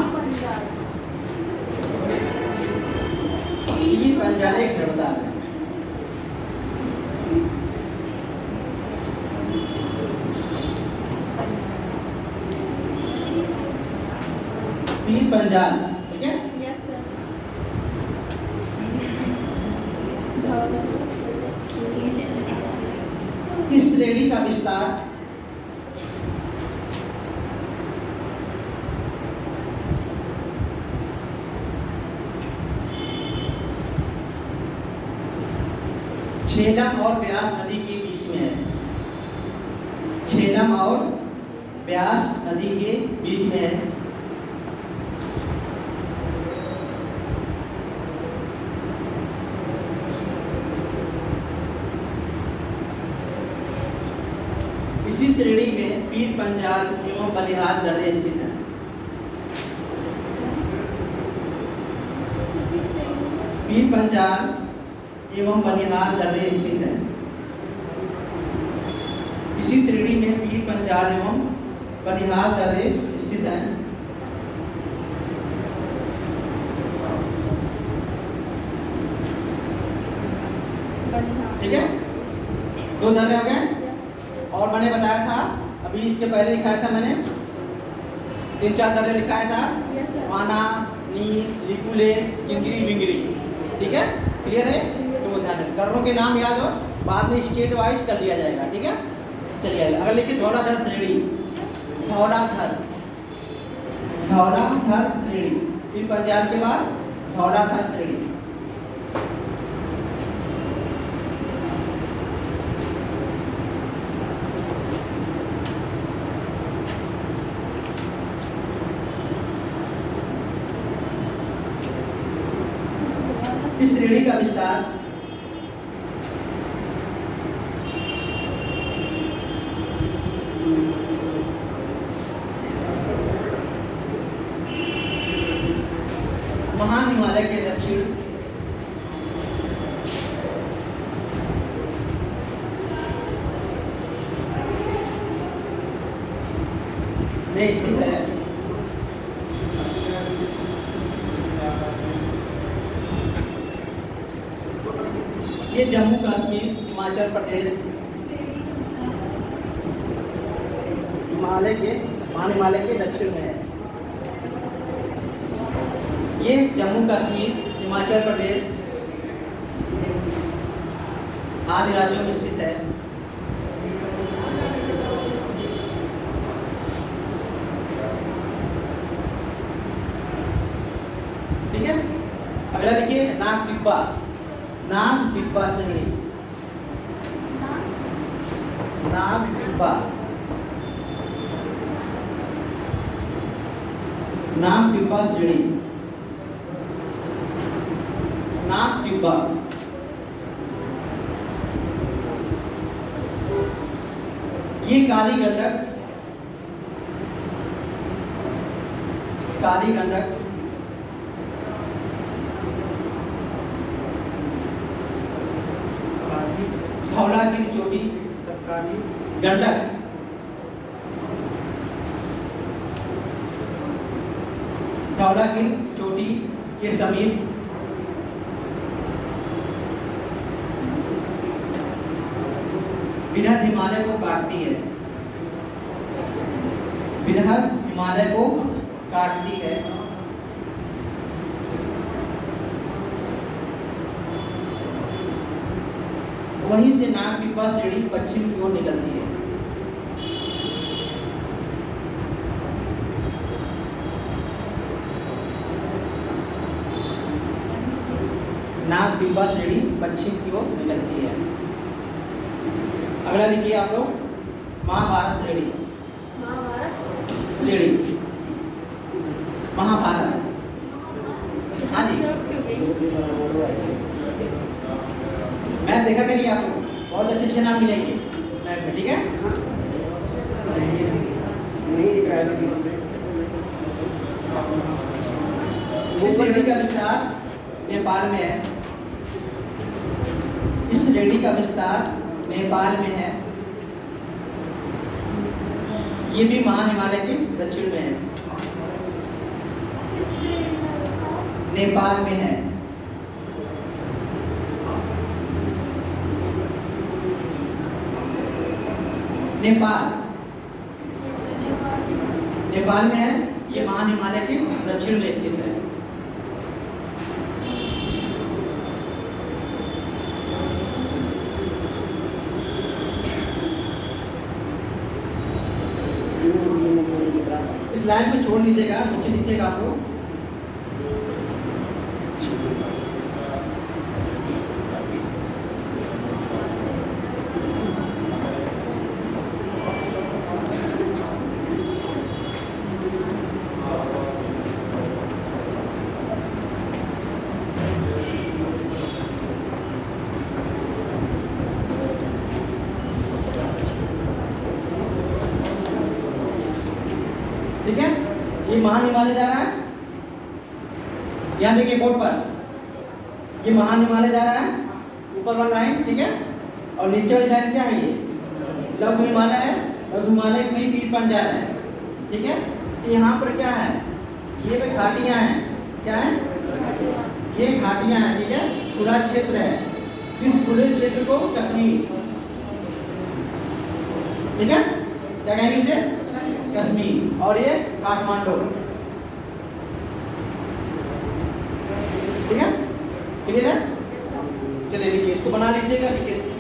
पीर पंजाल एक मिनट बता रहे हैं। पीर पंजाल, ठीक है? Yes sir. इस श्रेणी का विस्तार झेलम और ब्यास नदी के बीच में है। झेलम और ब्यास नदी के बीच में है। इसी श्रेणी में पीर पंजाल एवं बनिहाल दर्रे स्थित है। पीर पंजाल एवं बनिहाल दर्रे स्थित है। इसी श्रेणी में पीर पंजाल एवं बनिहाल दर्रे स्थित है। ठीक है, 2 दर्रे हो गए। और मैंने बताया था अभी, इसके पहले लिखाया था मैंने 3-4 दर्रे लिखा है साहब, वाना, नी, लिपुले, किंगरी, बिंगरी, ठीक है? क्लियर है? तो वो ध्यान रखें, दर्रों के नाम याद हो, बाद में स्टेट वाइज कर लिया जाएगा, ठीक है? चलिए अगर लिखिए धौलाधर श्रेणी। धौलाधर, धौलाधर श्रेणी, फिर पंजाब के बाद धौलाधर श्रेणी। इस श्रेणी का विस्तार महान हिमालय के दक्षिण में स्थित है। ये जम्मू कश्मीर, हिमाचल प्रदेश, महान हिमालय के दक्षिण में है। ये जम्मू कश्मीर, हिमाचल प्रदेश आदि राज्यों में स्थित है। ठीक है, अगला लिखिए नाग टिब्बा। नाग टिब्बा श्रेणी, नाग टिब्बा, नाग टिब्बा श्रेणी, नाग टिब्बा। ये काली गंडक, काली गंडक, धौलागिरी चोटी, सरकारी गंडक, धौलागिरी चोटी के समीप बृहद हिमालय को काटती है, बृहद हिमालय को काटती है। वहीं से नाग टिब्बा श्रेणी पश्चिम की ओर निकलती है। नाग टिब्बा श्रेणी पश्चिम की ओर निकलती है। अगला लिखिए आप लोग, महाभारत श्रेणी, महाभारत श्रेणी, महाभारत। हाँ जी, मैप देखा करिए आपको, बहुत अच्छे अच्छे नाम मिलेंगे मैप में, ठीक है। नहीं दिख रहा है। इस श्रेणी का विस्तार नेपाल में है, इस श्रेणी का विस्तार नेपाल में है। ये भी महान हिमालय के दक्षिण में है, इस श्रेणी का विस्तार नेपाल में है। नेपाल, नेपाल में है। ये महान हिमालय के दक्षिण में स्थित है। इस लाइन को छोड़ दीजिएगा, नीचे लिखिएगा आप लोग। ठीक है, ये महान हिमालय जा रहा है, यहाँ देखिए बोर्ड पर, ये महान हिमालय जा रहा है, ऊपर वाला लाइन, ठीक है। और नीचे वाली लाइन क्या है? ये लघु हिमालय है, लघु हिमालय कहीं पीठ पर जा रहा है, ठीक है। तो यहाँ पर क्या है? ये भी घाटियाँ हैं, क्या है? ये घाटियाँ हैं, ठीक है, खुला क्षेत्र है। इस खुले क्षेत्र को कश्मीर, ठीक है, क्या कहेंगे इसे? कश्मीर। और ये काठमांडू, ठीक है, क्लियर है? चलिए लिखिए, इसको बना लीजिएगा, लिखिए इसको।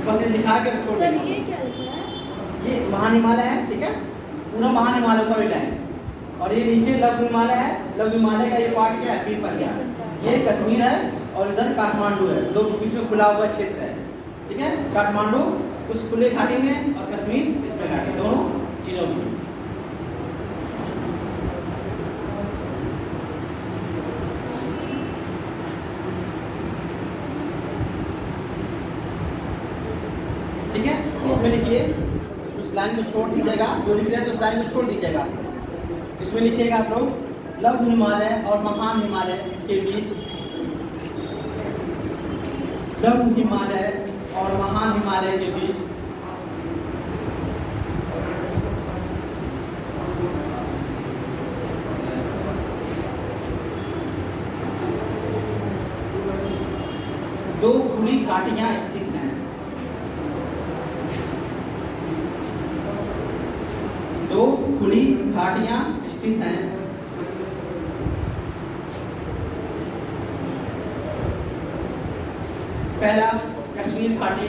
बस ये दिखा के छोड़ सर देना। ये क्या लिखा है? ये महान हिमालय है, ठीक है, पूरा महान हिमालय ऊपर वाली लाइन। और ये नीचे लघु हिमालय है, लघु हिमालय का ये पार्ट क्या है? पीर पंजाब। ये कश्मीर है और इधर काठमांडू है, दो बीच में खुला हुआ क्षेत्र है, ठीक है। काठमांडू उस खुले घाटी में और कश्मीर इसमें घाटी, दोनों चीजों में। ठीक है, इसमें लिखिए, उस लाइन को छोड़ दीजिएगा, जो लिख रहे हैं तो उस लाइन को छोड़ दीजिएगा। इसमें लिखिएगा आप लोग, लघु हिमालय और महान हिमालय के बीच, लघु हिमालय और महान हिमालय के बीच दो खुली घाटियां स्थित हैं। दो खुली घाटियां स्थित हैं। पहला कश्मीर घाटी,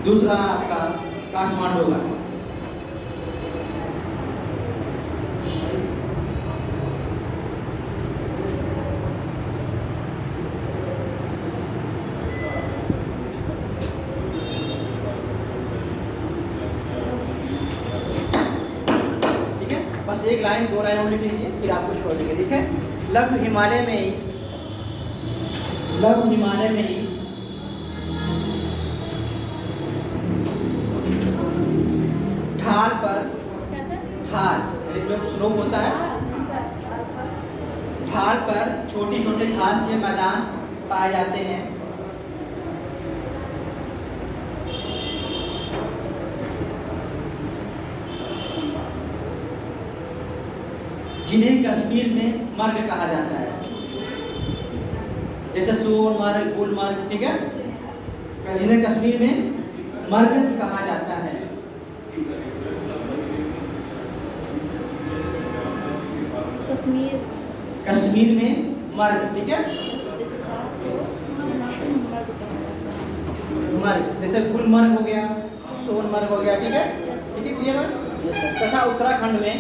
दूसरा आपका काठमांडू घाटी। एक लाइन 2 लाइन और लिख लीजिए, फिर आपको छोड़ देंगे, ठीक है। लघु हिमालय में ही ढाल पर, कैसे? ढाल जो स्लोप होता है, ढाल पर छोटे छोटे घास के मैदान पाए जाते हैं। जिन्हें कश्मीर में मर्ग कहा जाता है, जैसे सोनमर्ग, गुलमर्ग, ठीक है। जिन्हें कश्मीर में मर्ग कहा जाता है। कश्मीर में मर्ग, ठीक है। मर्ग जैसे गुलमर्ग हो गया, सोनमर्ग हो गया, ठीक है, ठीक है, क्लियर है। तथा उत्तराखंड में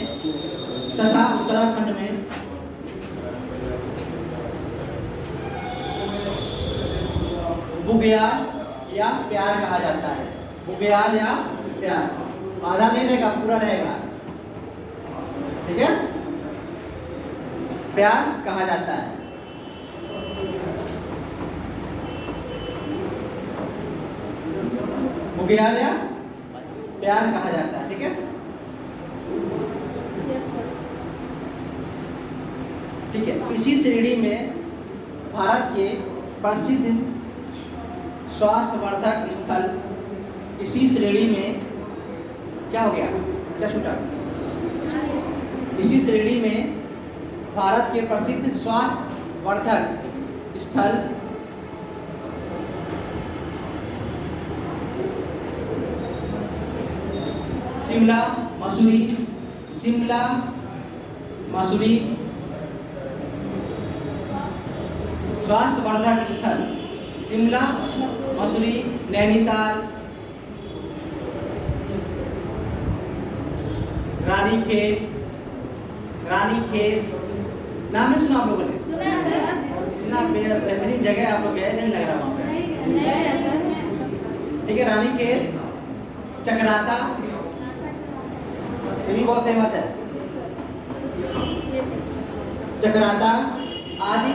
बुग्याल या प्यार कहा जाता है। बुग्याल या प्यार, आधा नहीं रहेगा, पूरा रहेगा, ठीक है। प्यार कहा जाता है। बुग्याल या प्यार कहा जाता है, ठीक है। ठीक है, इसी श्रेणी में भारत के प्रसिद्ध स्वास्थ्यवर्धक स्थल, इसी श्रेणी में क्या हो गया, क्या छूटा? इसी श्रेणी में भारत के प्रसिद्ध स्वास्थ्यवर्धक स्थल शिमला मसूरी स्वास्थ्यवर्धक स्थल शिमला मसूरी, नैनीताल, रानीखेत, नाम नहीं सुना आप लोगों ने? ना, बेहतरीन जगह आप लोग गए नहीं लग रहा वहाँ पे, ठीक है। रानीखेत, चकराता, ये भी बहुत फेमस है, चकराता आदि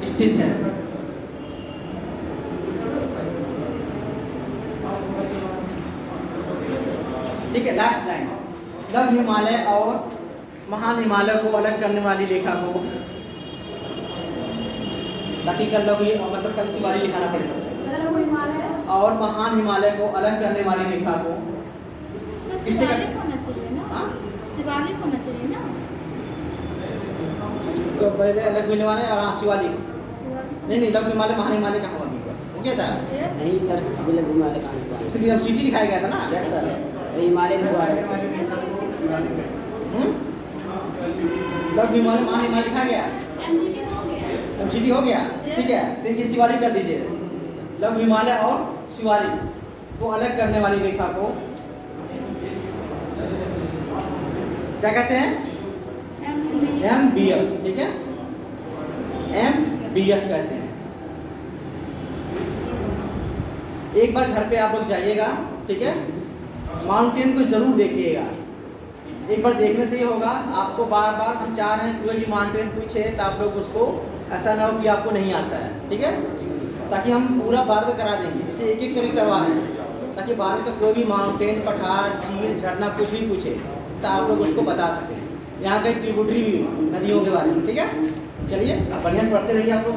स्थित है। ठीक है, लास्ट लाइन। लघु हिमालय और महान हिमालय को अलग करने वाली रेखा को, ताकि कल लघु मतलब कल शिवालिक लिखाना पड़ेगा, और महान हिमालय को अलग करने वाली रेखा को किससे करते हैं? शिवालिक होना चाहिए ना। तो पहले लघु हिमालय और शिवालिक, नहीं लघु हिमालय महान हिमालय कहाँ हुआ, हो गया था? नहीं सर, अभी लघु हिमालय कहाँ हुआ? इसलिए अब सिटी लिखाया गया था ना। यस सर, हिमालय में हुआ है। लघु हिमालय महान हिमालय लिखा गया, अब सिटी हो गया, ठीक है। तो ये शिवालिक कर दीजिए। लघु हिमालय और शिवालिक को अलग करने वाली रेखा को क्या कहते हैं? MBF, ठीक है, MBF कहते हैं। एक बार घर पे आप लोग जाइएगा, ठीक है, माउंटेन को जरूर देखिएगा। एक बार देखने से ये होगा, आपको बार बार हम चाह रहे हैं कोई भी माउंटेन पूछे तो आप लोग उसको ऐसा ना हो कि आपको नहीं आता है, ठीक है, ताकि हम पूरा भारत करा देंगे, इसलिए एक एक करके करवा रहे हैं, ताकि भारत का कोई भी माउंटेन, पठार, झील, झरना कुछ भी पूछे तो आप लोग उसको बता सकते हैं। यहाँ के ट्रिब्यूटरी भी नदियों के बारे में, ठीक है। चलिए अब बढ़िया पढ़ते रहिए आप लोग।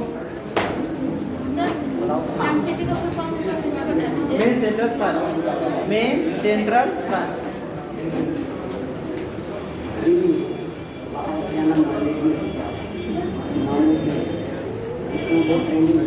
मेन सेंट्रल ट्रस्ट, दीदी क्या नाम है? इसमें बहुत ट्रेंडिंग